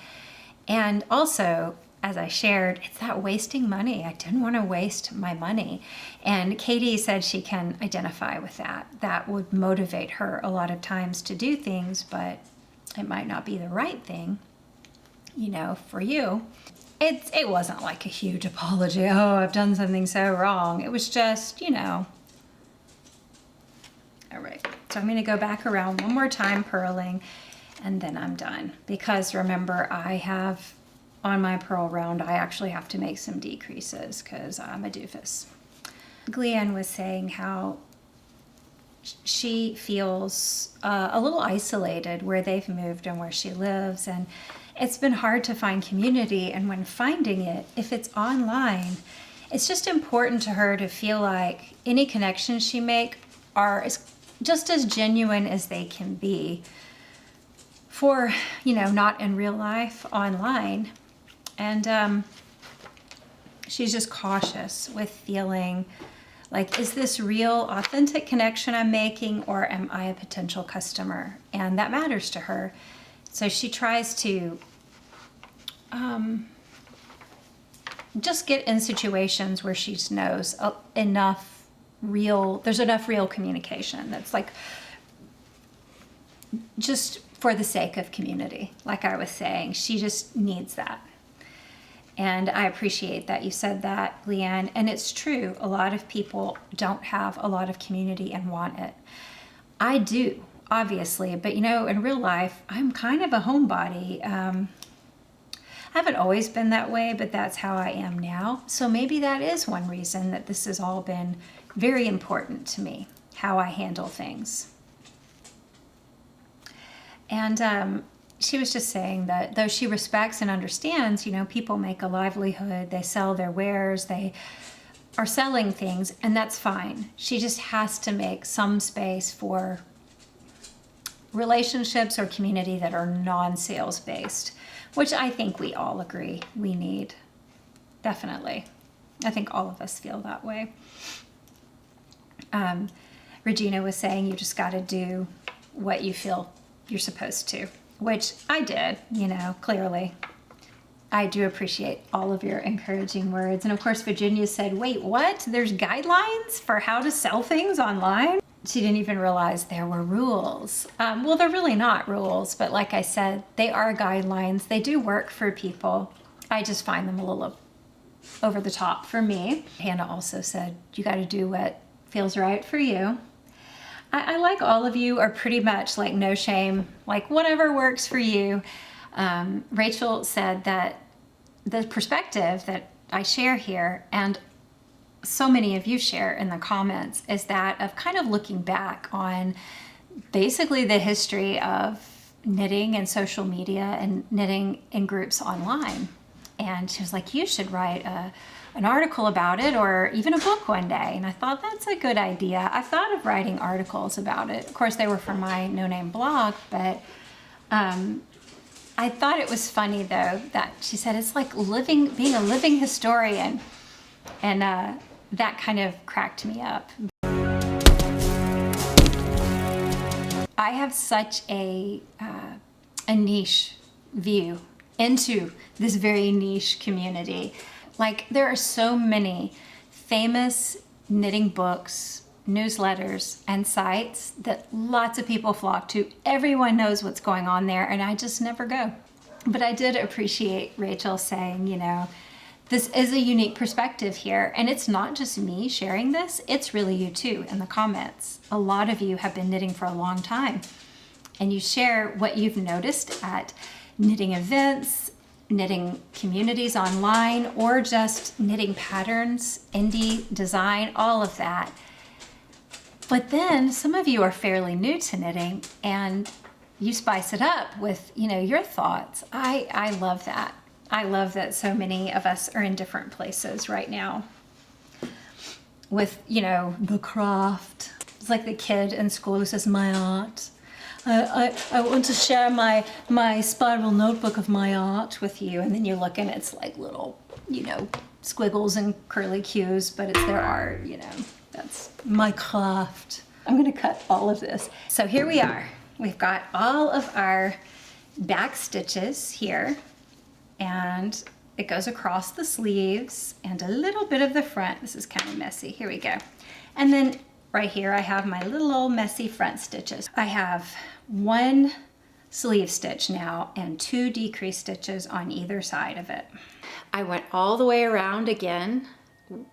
And also, as I shared, it's that wasting money. I didn't want to waste my money. And Katie said she can identify with that. That would motivate her a lot of times to do things, but it might not be the right thing, you know, for you. It wasn't like a huge apology. Oh, I've done something so wrong. It was just, you know. All right, so I'm going to go back around one more time purling, and then I'm done. Because remember, I have on my purl round, I actually have to make some decreases because I'm a doofus. Gleanne was saying how she feels a little isolated where they've moved and where she lives, and it's been hard to find community. And when finding it, if it's online, it's just important to her to feel like any connections she make are just as genuine as they can be for, you know, not in real life, online. And she's just cautious with feeling like, is this real, authentic connection I'm making, or am I a potential customer? And that matters to her. So she tries to just get in situations where she knows there's enough real communication that's like just for the sake of community. Like I was saying, she just needs that. And I appreciate that you said that, Leanne. And it's true, a lot of people don't have a lot of community and want it. I do, obviously, but you know, in real life, I'm kind of a homebody. I haven't always been that way, but that's how I am now. So maybe that is one reason that this has all been very important to me, how I handle things. And she was just saying that though she respects and understands, you know, people make a livelihood, they sell their wares, they are selling things, and that's fine. She just has to make some space for relationships or community that are non-sales based, which I think we all agree we need. Definitely. I think all of us feel that way. Regina was saying you just got to do what you feel you're supposed to, which I did, you know, clearly. I do appreciate all of your encouraging words. And of course, Virginia said, wait, what? There's guidelines for how to sell things online? She didn't even realize there were rules. Well, they're really not rules, but like I said, they are guidelines. They do work for people. I just find them a little over the top for me. Hannah also said, you got to do what feels right for you. I like all of you are pretty much like no shame, like whatever works for you. Rachel said that the perspective that I share here, and so many of you share in the comments, is that of kind of looking back on basically the history of knitting and social media and knitting in groups online. And she was like, you should write an article about it, or even a book one day. And I thought, that's a good idea. I thought of writing articles about it. Of course, they were for my No Name blog, but I thought it was funny though that she said it's like being a living historian, and that kind of cracked me up. I have such a niche view into this very niche community. Like, there are so many famous knitting books, newsletters, and sites that lots of people flock to. Everyone knows what's going on there, and I just never go. But I did appreciate Rachel saying, you know, this is a unique perspective here, and it's not just me sharing this, it's really you too in the comments. A lot of you have been knitting for a long time, and you share what you've noticed at knitting events, knitting communities online, or just knitting patterns, indie design, all of that. But then some of you are fairly new to knitting, and you spice it up with, you know, your thoughts. I love that. I love that so many of us are in different places right now with, you know, the craft. It's like the kid in school who says, my art. I want to share my spiral notebook of my art with you. And then you look and it's like little, you know, squiggles and curly cues, but it's their art, you know. That's my craft. I'm gonna cut all of this. So here we are. We've got all of our back stitches here, and it goes across the sleeves and a little bit of the front. This is kind of messy. Here we go. And then right here, I have my little old messy front stitches. I have one sleeve stitch now and 2 decrease stitches on either side of it. I went all the way around again.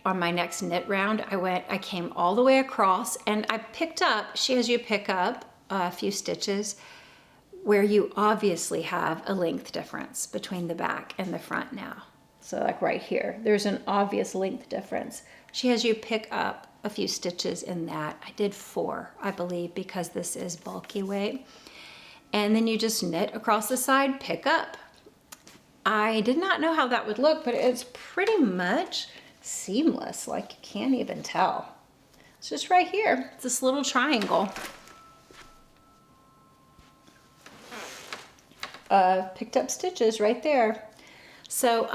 On my next knit round, I came all the way across, and I picked up, she has you pick up a few stitches where you obviously have a length difference between the back and the front now. So like right here, there's an obvious length difference. She has you pick up a few stitches in that. I did 4, I believe, because this is bulky weight. And then you just knit across the side, pick up. I did not know how that would look, but it's pretty much seamless, like you can't even tell. It's just right here, it's this little triangle. Picked up stitches right there. So,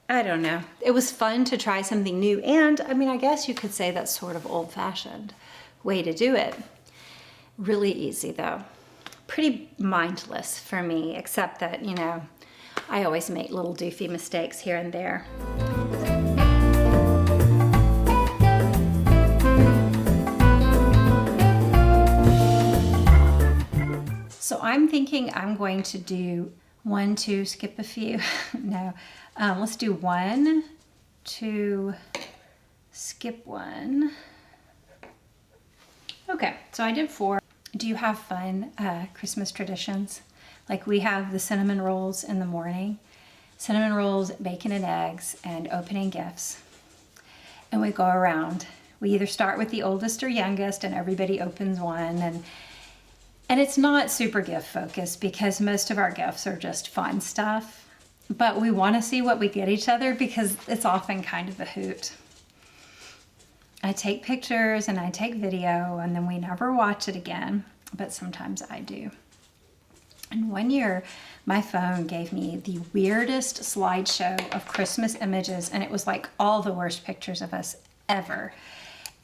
I don't know. It was fun to try something new, and I mean, I guess you could say that's sort of old-fashioned way to do it. Really easy though. Pretty mindless for me, except that, you know, I always make little doofy mistakes here and there. So I'm thinking I'm going to do 1, 2, skip a few. No, let's do 1, 2, skip 1. Okay, so I did 4. Do you have fun Christmas traditions? Like we have the cinnamon rolls in the morning. Cinnamon rolls, bacon and eggs, and opening gifts. And we go around. We either start with the oldest or youngest, and everybody opens one. And it's not super gift focused because most of our gifts are just fun stuff. But we want to see what we get each other because it's often kind of a hoot. I take pictures and I take video, and then we never watch it again, but sometimes I do. And one year, my phone gave me the weirdest slideshow of Christmas images, and it was like all the worst pictures of us ever.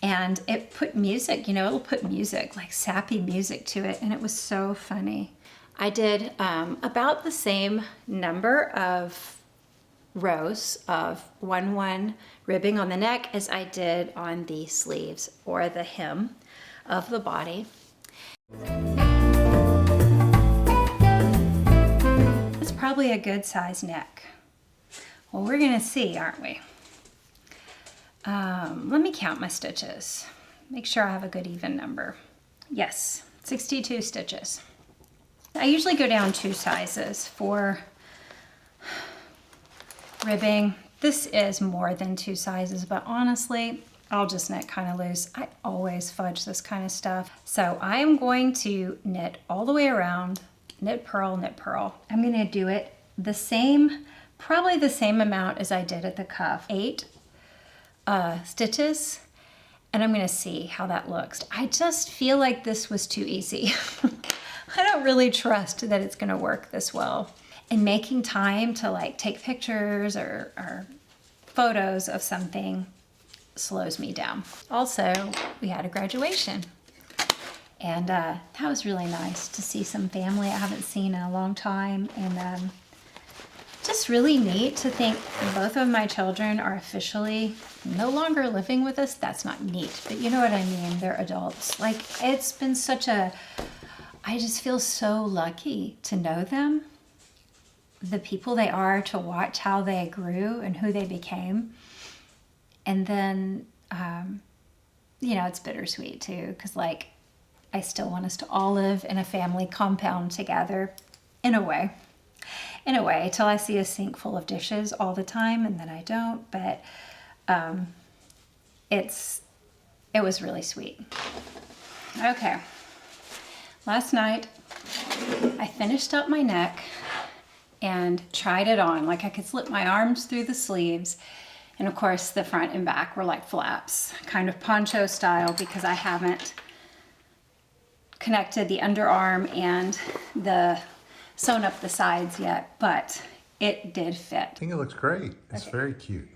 And it put music, you know, it'll put music, like sappy music to it, and it was so funny. I did about the same number of rows of 1-1 ribbing on the neck as I did on the sleeves or the hem of the body. It's probably a good size neck. Well, we're gonna see, aren't we? Let me count my stitches. Make sure I have a good even number. Yes, 62 stitches. I usually go down 2 sizes for ribbing. This is more than 2 sizes, but honestly, I'll just knit kind of loose. I always fudge this kind of stuff. So I am going to knit all the way around, knit, purl, knit, purl. I'm gonna do it the same, probably the same amount as I did at the cuff, 8 stitches, and I'm gonna see how that looks. I just feel like this was too easy. I don't really trust that it's gonna work this well. And making time to like take pictures or photos of something slows me down. Also, we had a graduation, and that was really nice to see some family I haven't seen in a long time, and just really neat to think both of my children are officially no longer living with us. That's not neat, but you know what I mean. They're adults. Like, it's been such a, I just feel so lucky to know them, the people they are, to watch how they grew and who they became. And then, you know, it's bittersweet too, because like, I still want us to all live in a family compound together, in a way, till I see a sink full of dishes all the time, and then I don't, but it was really sweet. Okay, last night I finished up my neck and tried it on. Like, I could slip my arms through the sleeves, and of course the front and back were like flaps, kind of poncho style, because I haven't connected the underarm and the sewn up the sides yet, but it did fit. I think it looks great. It's Okay. very cute.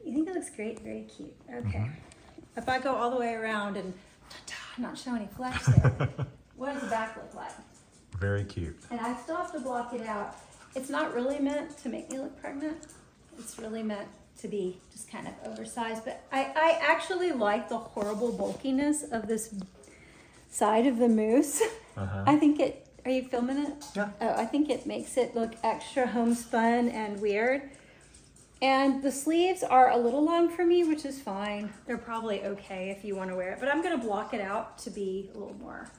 You think it looks great? Very cute. Okay. If I go all the way around and not show any flesh there, what does the back look like? Very cute. And I still have to block it out. It's not really meant to make me look pregnant. It's really meant to be just kind of oversized. But I actually like the horrible bulkiness of this side of the moose. I think it, are you filming it? Yeah. Oh, I think it makes it look extra homespun and weird. And the sleeves are a little long for me, which is fine. They're probably okay if you want to wear it, but I'm gonna block it out to be a little more,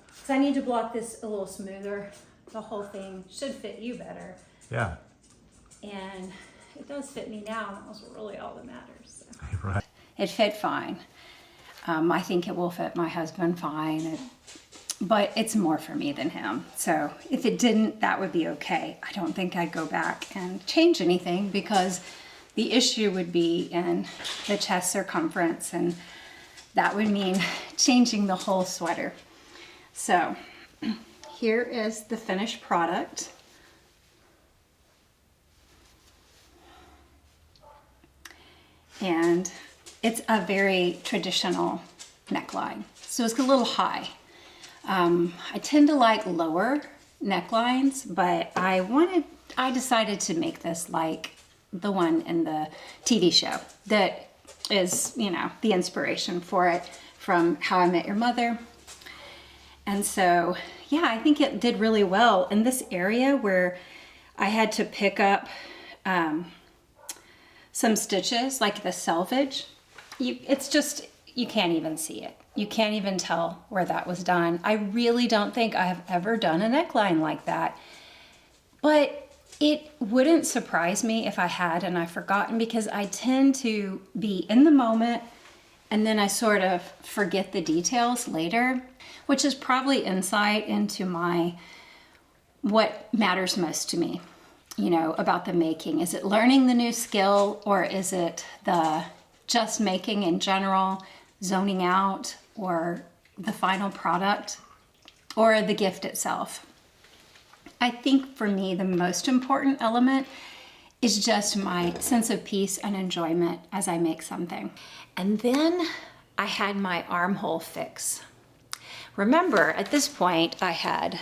because I need to block this a little smoother. The whole thing should fit you better. Yeah. And it does fit me now, and that was really all that matters. So. Right. It fit fine. I think it will fit my husband fine, but it's more for me than him. So if it didn't, that would be okay. I don't think I'd go back and change anything, because the issue would be in the chest circumference, and that would mean changing the whole sweater. So here is the finished product. And it's a very traditional neckline. So it's a little high. I tend to like lower necklines, but I decided to make this like the one in the TV show that is, you know, the inspiration for it from How I Met Your Mother. And so, yeah, I think it did really well in this area where I had to pick up some stitches, like the selvage. It's just, you can't even see it. You can't even tell where that was done. I really don't think I have ever done a neckline like that. But it wouldn't surprise me if I had and I've forgotten, because I tend to be in the moment and then I sort of forget the details later, which is probably insight into what matters most to me, you know, about the making. Is it learning the new skill, or is it the just making in general, zoning out, or the final product, or the gift itself? I think for me, the most important element is just my sense of peace and enjoyment as I make something. And then I had my armhole fix. Remember, at this point, I had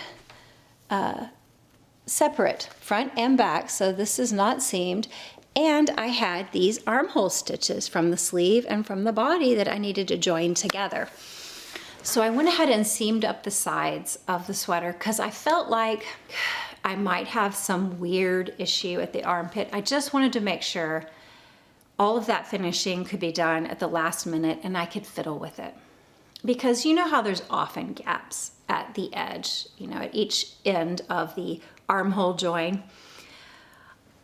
separate front and back, so this is not seamed. And I had these armhole stitches from the sleeve and from the body that I needed to join together. So I went ahead and seamed up the sides of the sweater because I felt like I might have some weird issue at the armpit. I just wanted to make sure all of that finishing could be done at the last minute and I could fiddle with it. Because you know how there's often gaps at the edge, you know, at each end of the armhole join.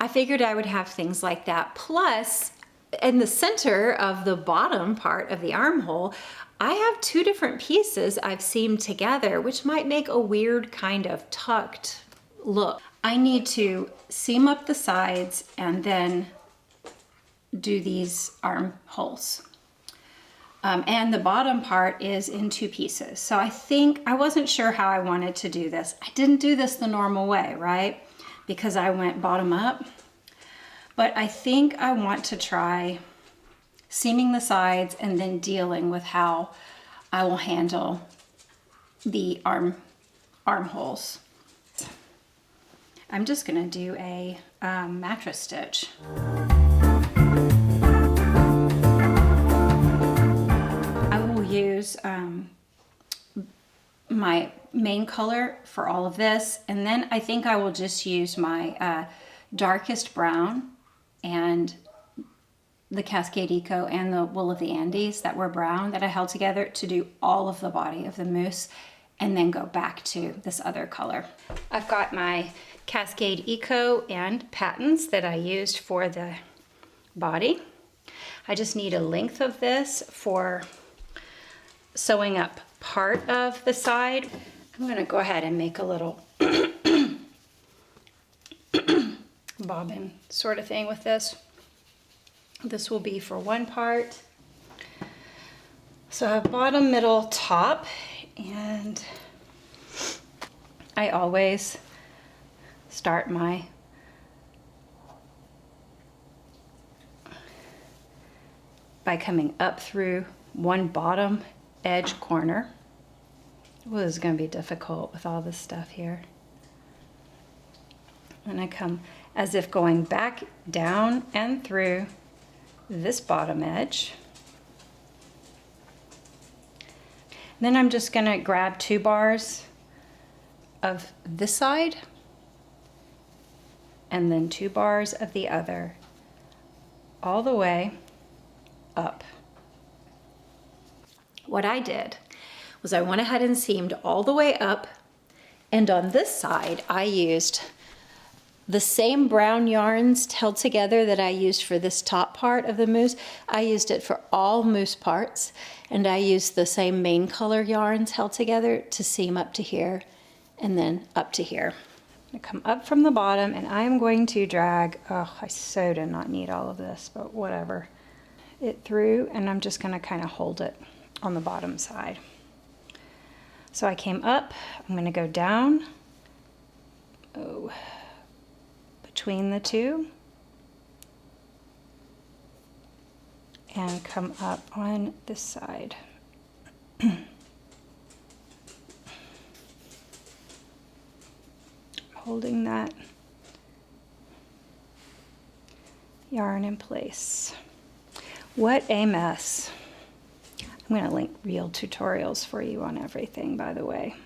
I figured I would have things like that. Plus, in the center of the bottom part of the armhole, I have two different pieces I've seamed together, which might make a weird kind of tucked look. I need to seam up the sides and then do these armholes. And the bottom part is in two pieces. So I wasn't sure how I wanted to do this. I didn't do this the normal way, right? Because I went bottom up. But I think I want to try seaming the sides and then dealing with how I will handle the armholes. I'm just gonna do a mattress stitch. I will use my main color for all of this, and then I think I will just use my darkest brown and the Cascade Eco and the Wool of the Andes that were brown that I held together to do all of the body of the moose, and then go back to this other color. I've got my Cascade Eco and patents that I used for the body. I just need a length of this for sewing up part of the side. I'm gonna go ahead and make a little bobbin sort of thing with this. This will be for one part. So I have bottom, middle, top, and I always start my by coming up through one bottom edge corner. Well, this is going to be difficult with all this stuff here. And I come as if going back down and through this bottom edge. Then I'm just going to grab 2 bars of this side and then 2 bars of the other, all the way up. What I did was I went ahead and seamed all the way up, and on this side I used the same brown yarns held together that I used for this top part of the moose. I used it for all moose parts, and I used the same main color yarns held together to seam up to here and then up to here. I come up from the bottom and I'm going to drag, oh, I so did not need all of this, but whatever, it through, and I'm just gonna kind of hold it on the bottom side. So I came up, I'm gonna go down, between the two, and come up on this side. Holding that yarn in place. What a mess. I'm going to link real tutorials for you on everything, by the way.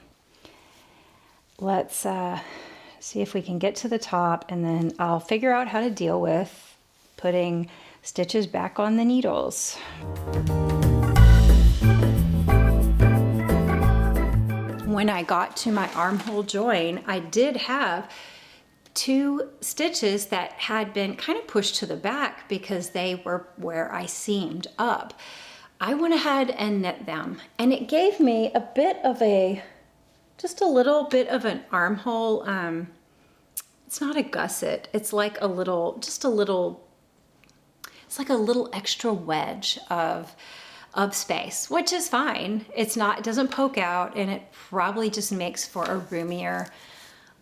Let's see if we can get to the top, and then I'll figure out how to deal with putting stitches back on the needles. When I got to my armhole join, I did have 2 stitches that had been kind of pushed to the back because they were where I seamed up. I went ahead and knit them, and it gave me a bit of just a little bit of an armhole. It's not a gusset, it's like a little, it's like a little extra wedge of space, which is fine. It doesn't poke out, and it probably just makes for a roomier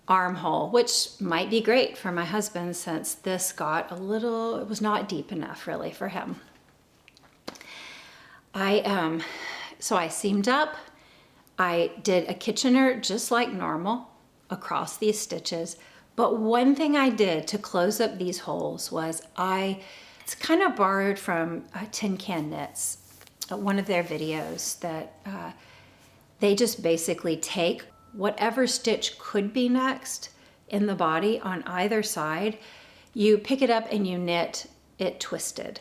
armhole, which might be great for my husband since this got it was not deep enough really for him. So I seamed up, I did a Kitchener just like normal across these stitches, but one thing I did to close up these holes was it's kind of borrowed from Tin Can Knits, one of their videos, that they just basically take whatever stitch could be next in the body on either side, you pick it up and you knit it twisted.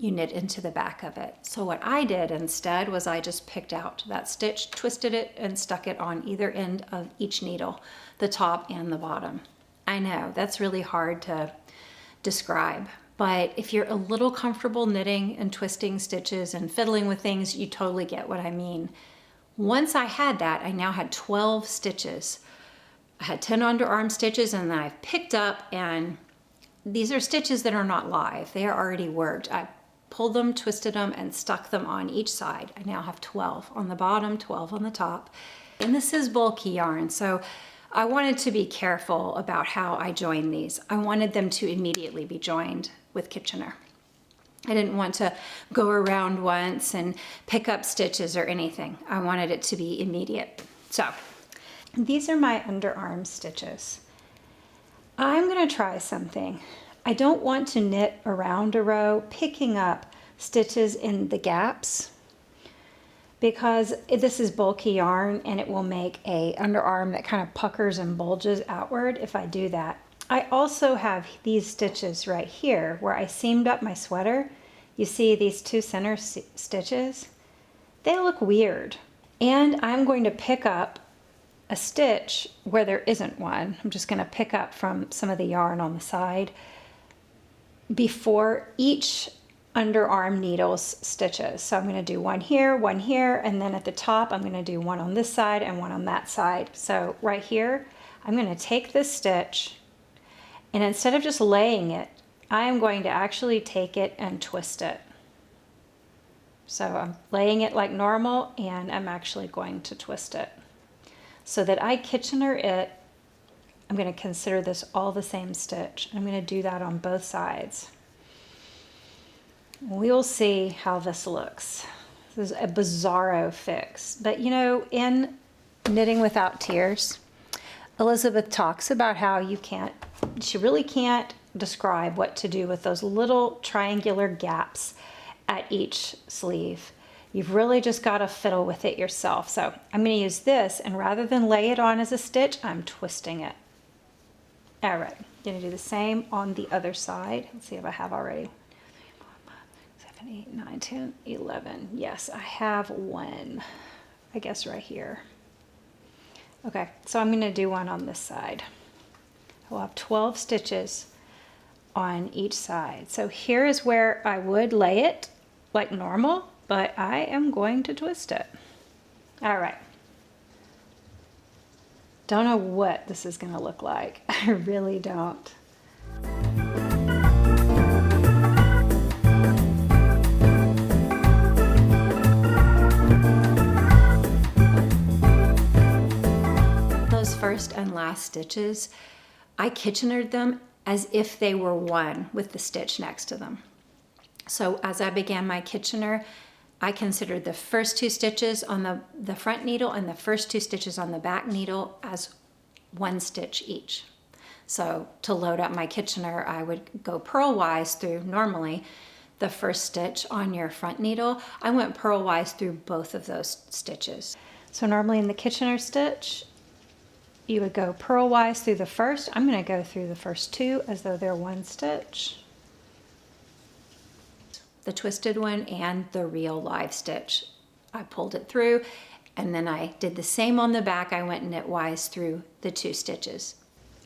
You knit into the back of it. So what I did instead was I just picked out that stitch, twisted it, and stuck it on either end of each needle, the top and the bottom. I know, that's really hard to describe, but if you're a little comfortable knitting and twisting stitches and fiddling with things, you totally get what I mean. Once I had that, I now had 12 stitches. I had 10 underarm stitches, and then I've picked up, and these are stitches that are not live. They are already worked. I pulled them, twisted them, and stuck them on each side. I now have 12 on the bottom, 12 on the top. And this is bulky yarn, so I wanted to be careful about how I join these. I wanted them to immediately be joined with Kitchener. I didn't want to go around once and pick up stitches or anything. I wanted it to be immediate. So these are my underarm stitches. I'm going to try something. I don't want to knit around a row, picking up stitches in the gaps, because this is bulky yarn and it will make a underarm that kind of puckers and bulges outward if I do that. I also have these stitches right here where I seamed up my sweater. You see these 2 center stitches? They look weird. And I'm going to pick up a stitch where there isn't one. I'm just going to pick up from some of the yarn on the side before each underarm needles stitches. So I'm going to do one here, and then at the top I'm going to do one on this side and one on that side. So right here, I'm going to take this stitch, and instead of just laying it, I am going to actually take it and twist it. So I'm laying it like normal, and I'm actually going to twist it so that I Kitchener it. I'm going to consider this all the same stitch. I'm going to do that on both sides. We will see how this looks. This is a bizarro fix. But you know, in Knitting Without Tears, Elizabeth talks about how she really can't describe what to do with those little triangular gaps at each sleeve. You've really just got to fiddle with it yourself. So I'm going to use this, and rather than lay it on as a stitch, I'm twisting it. All right, going to do the same on the other side. Let's see if I have already. 7, 8, 9, 10, 11. Yes, I have one, I guess right here. Okay, so I'm going to do one on this side. I'll have 12 stitches on each side. So here is where I would lay it like normal, but I am going to twist it. All right. Don't know what this is going to look like. I really don't. Those first and last stitches, I Kitchenered them as if they were one with the stitch next to them. So as I began my Kitchener, I considered the first 2 stitches on the front needle and the first 2 stitches on the back needle as 1 stitch each. So to load up my Kitchener, I would go purlwise through normally the first stitch on your front needle. I went purlwise through both of those stitches. So normally in the Kitchener stitch, you would go purlwise through the first. I'm going to go through the first 2 as though they're 1 stitch. The twisted one and the real live stitch. I pulled it through, and then I did the same on the back. I went knitwise through the 2 stitches.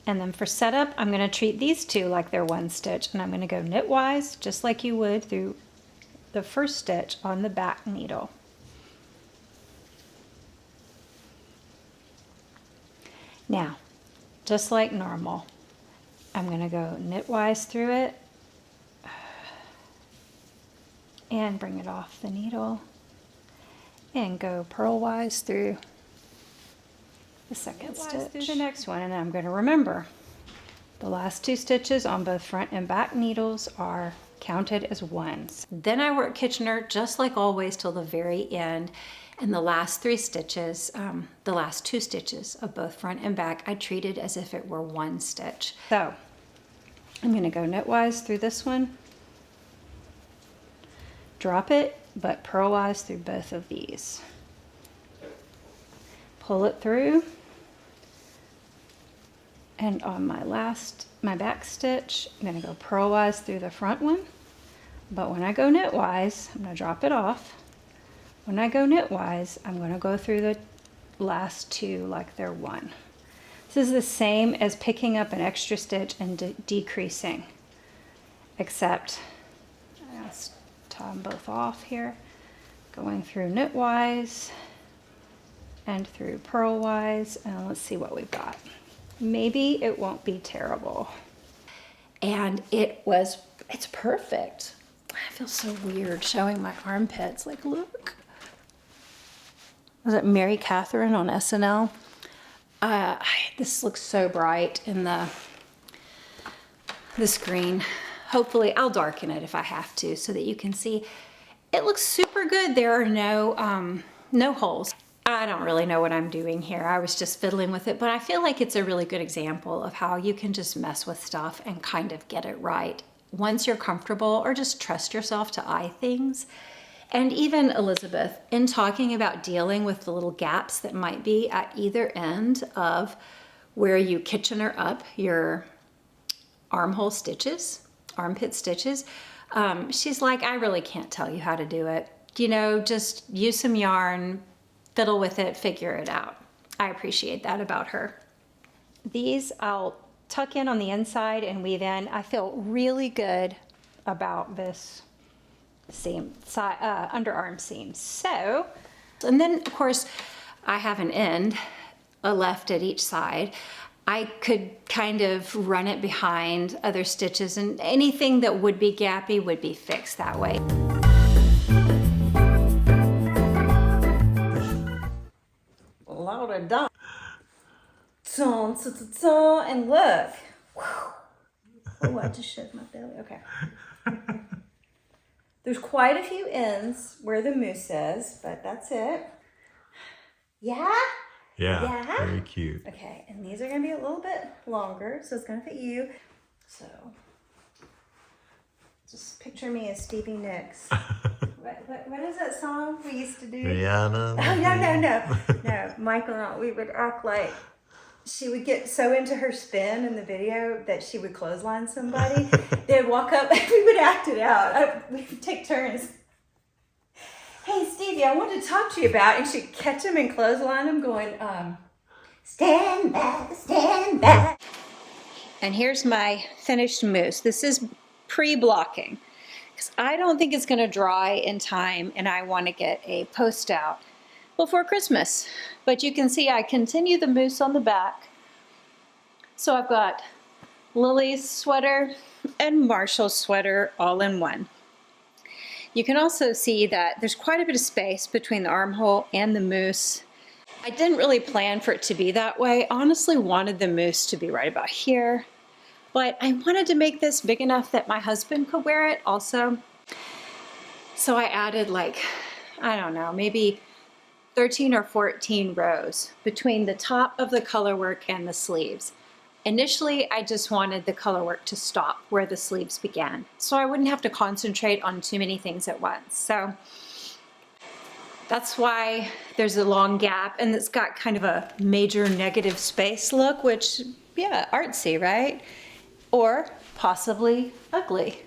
And then for setup, I'm going to treat these 2 like they're 1 stitch, and I'm going to go knitwise just like you would through the first stitch on the back needle. Now, just like normal, I'm going to go knitwise through it and bring it off the needle and go purlwise through the second stitch through the next one. And I'm going to remember the last 2 stitches on both front and back needles are counted as 1s. Then I work Kitchener just like always till the very end, and the last 3 stitches, the last 2 stitches of both front and back, I treated as if it were 1 stitch. So I'm going to go knitwise through this one, drop it, but purlwise through both of these. Pull it through, and on my back stitch, I'm going to go purlwise through the front one, but when I go knitwise, I'm going to drop it off. When I go knitwise, I'm going to go through the last 2 like they're 1. This is the same as picking up an extra stitch and decreasing, except I'll tie them both off here, going through knitwise and through purlwise, and let's see what we've got. Maybe it won't be terrible. And it's perfect. I feel so weird showing my armpits. Like, look. Was it Mary Catherine on SNL? This looks so bright in the screen. Hopefully, I'll darken it if I have to so that you can see. It looks super good. There are no holes. I don't really know what I'm doing here. I was just fiddling with it, but I feel like it's a really good example of how you can just mess with stuff and kind of get it right once you're comfortable, or just trust yourself to eye things. And even Elizabeth, in talking about dealing with the little gaps that might be at either end of where you Kitchener up your armhole stitches, armpit stitches, she's like, I really can't tell you how to do it. You know, just use some yarn, fiddle with it, figure it out. I appreciate that about her. These I'll tuck in on the inside and weave in. I feel really good about this seam, underarm seam. So, and then of course I have an end, a left at each side. I could kind of run it behind other stitches, and anything that would be gappy would be fixed that way. Louder down. And look. Oh, I just showed my belly. Okay. There's quite a few ends where the moose is, but that's it. Yeah? Yeah, Yeah? very cute. Okay, and these are gonna be a little bit longer, so it's gonna fit you. So, just picture me as Stevie Nicks. What is that song we used to do? Rihanna. Oh, no. Michael and I, we would act like she would get so into her spin in the video that she would clothesline somebody. They'd walk up and we would act it out. We would take turns. Hey, Stevie, I wanted to talk to you about, and she'd catch him and clothesline him going, stand back, stand back. And here's my finished mousse. This is pre-blocking because I don't think it's gonna dry in time and I wanna get a post out before Christmas. But you can see I continue the mousse on the back. So I've got Lily's sweater and Marshall's sweater all in one. You can also see that there's quite a bit of space between the armhole and the mousse. I didn't really plan for it to be that way. I honestly wanted the mousse to be right about here, but I wanted to make this big enough that my husband could wear it also. So I added like, I don't know, maybe 13 or 14 rows between the top of the colorwork and the sleeves. Initially, I just wanted the colorwork to stop where the sleeves began, so I wouldn't have to concentrate on too many things at once. So that's why there's a long gap, and it's got kind of a major negative space look, which, yeah, artsy, right? Or possibly ugly.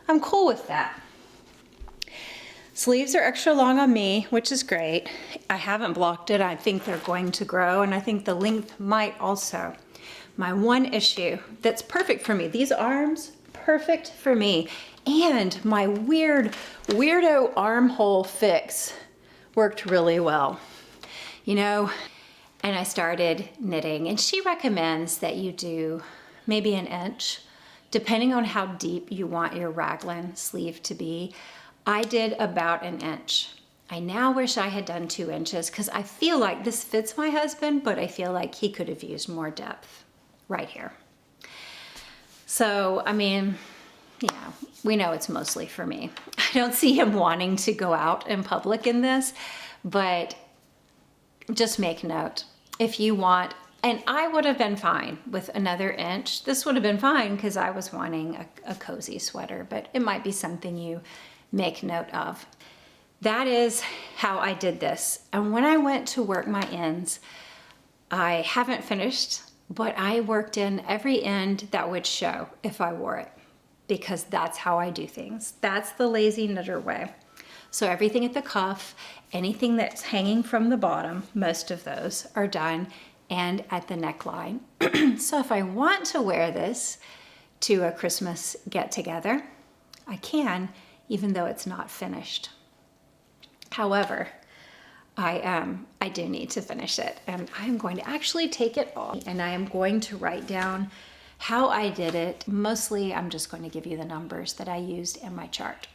I'm cool with that. Sleeves are extra long on me, which is great. I haven't blocked it. I think they're going to grow, and I think the length might also. My one issue that's perfect for me, these arms, perfect for me. And my weirdo armhole fix worked really well. You know, and I started knitting, and she recommends that you do maybe an inch, depending on how deep you want your raglan sleeve to be. I did about an inch. I now wish I had done 2 inches because I feel like this fits my husband, but I feel like he could have used more depth right here. So, I mean, yeah, we know it's mostly for me. I don't see him wanting to go out in public in this, but just make note if you want, and I would have been fine with another inch. This would have been fine because I was wanting a cozy sweater, but it might be something you make note of. That is how I did this. And when I went to work my ends, I haven't finished, but I worked in every end that would show if I wore it, because that's how I do things. That's the lazy knitter way. So everything at the cuff, anything that's hanging from the bottom, most of those are done, and at the neckline. So if I want to wear this to a Christmas get-together, I can, even though it's not finished. However, I do need to finish it, and I'm going to actually take it off, and I am going to write down how I did it. Mostly, I'm just going to give you the numbers that I used in my chart.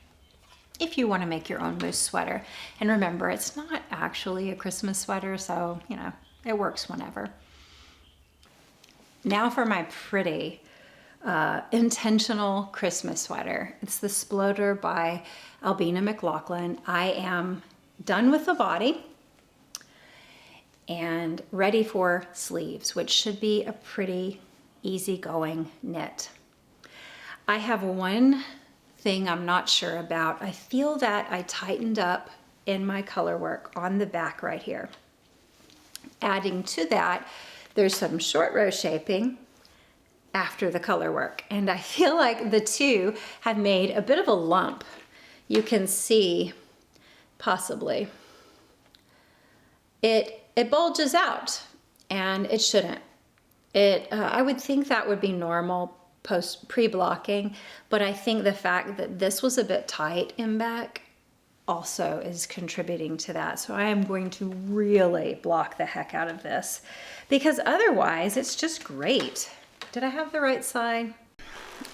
If you want to make your own moose sweater, and remember, it's not actually a Christmas sweater, so, you know, it works whenever. Now for my pretty intentional Christmas sweater. It's the Sploder by Albina McLaughlin. I am done with the body and ready for sleeves, which should be a pretty easygoing knit. I have one thing I'm not sure about. I feel that I tightened up in my color work on the back right here. Adding to that, there's some short row shaping after the color work, and I feel like the two have made a bit of a lump. You can see possibly it bulges out, and it shouldn't. I would think that would be normal pre-blocking, but I think the fact that this was a bit tight in back also is contributing to that. So I am going to really block the heck out of this, because otherwise it's just great. Did I have the right side?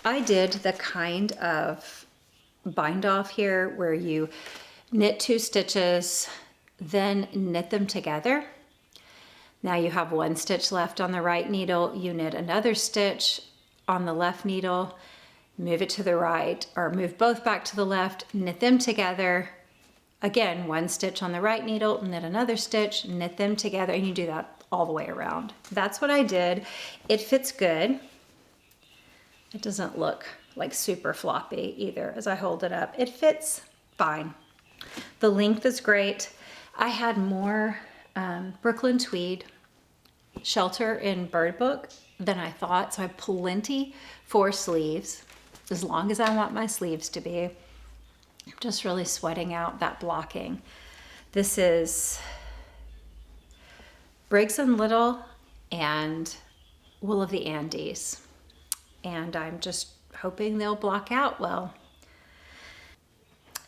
I did the kind of bind off here where you knit 2 stitches, then knit them together. Now you have 1 stitch left on the right needle, you knit another stitch on the left needle, move it to the right, or move both back to the left, knit them together. Again, one stitch on the right needle, knit another stitch, knit them together, and you do that all the way around. That's what I did. It fits good. It doesn't look like super floppy either as I hold it up. It fits fine. The length is great. I had more Brooklyn tweed shelter in Bird Book than I thought, so I have plenty for sleeves, as long as I want my sleeves to be. I'm just really sweating out that blocking. This is Briggs & Little and Wool of the Andes, and I'm just hoping they'll block out well.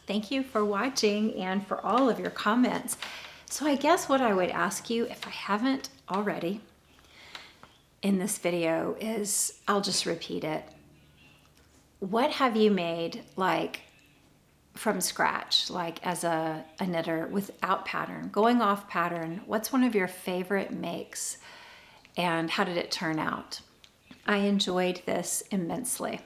Thank you for watching and for all of your comments. So I guess what I would ask you, if I haven't already in this video, is I'll just repeat it. What have you made like from scratch, like as a knitter without pattern, going off pattern? What's one of your favorite makes and how did it turn out? I enjoyed this immensely.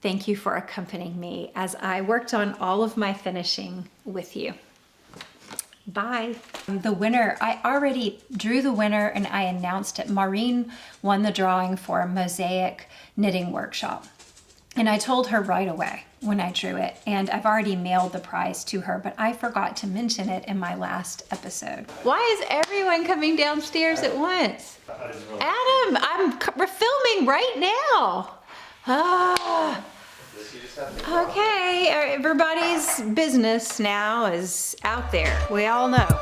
Thank you for accompanying me as I worked on all of my finishing with you. Bye. The winner, I already drew the winner and I announced it. Maureen won the drawing for a mosaic knitting workshop. And I told her right away when I drew it, and I've already mailed the prize to her, but I forgot to mention it in my last episode. Why is everyone coming downstairs at once? Adam, we're filming right now. Ah. Okay, everybody's business now is out there. We all know.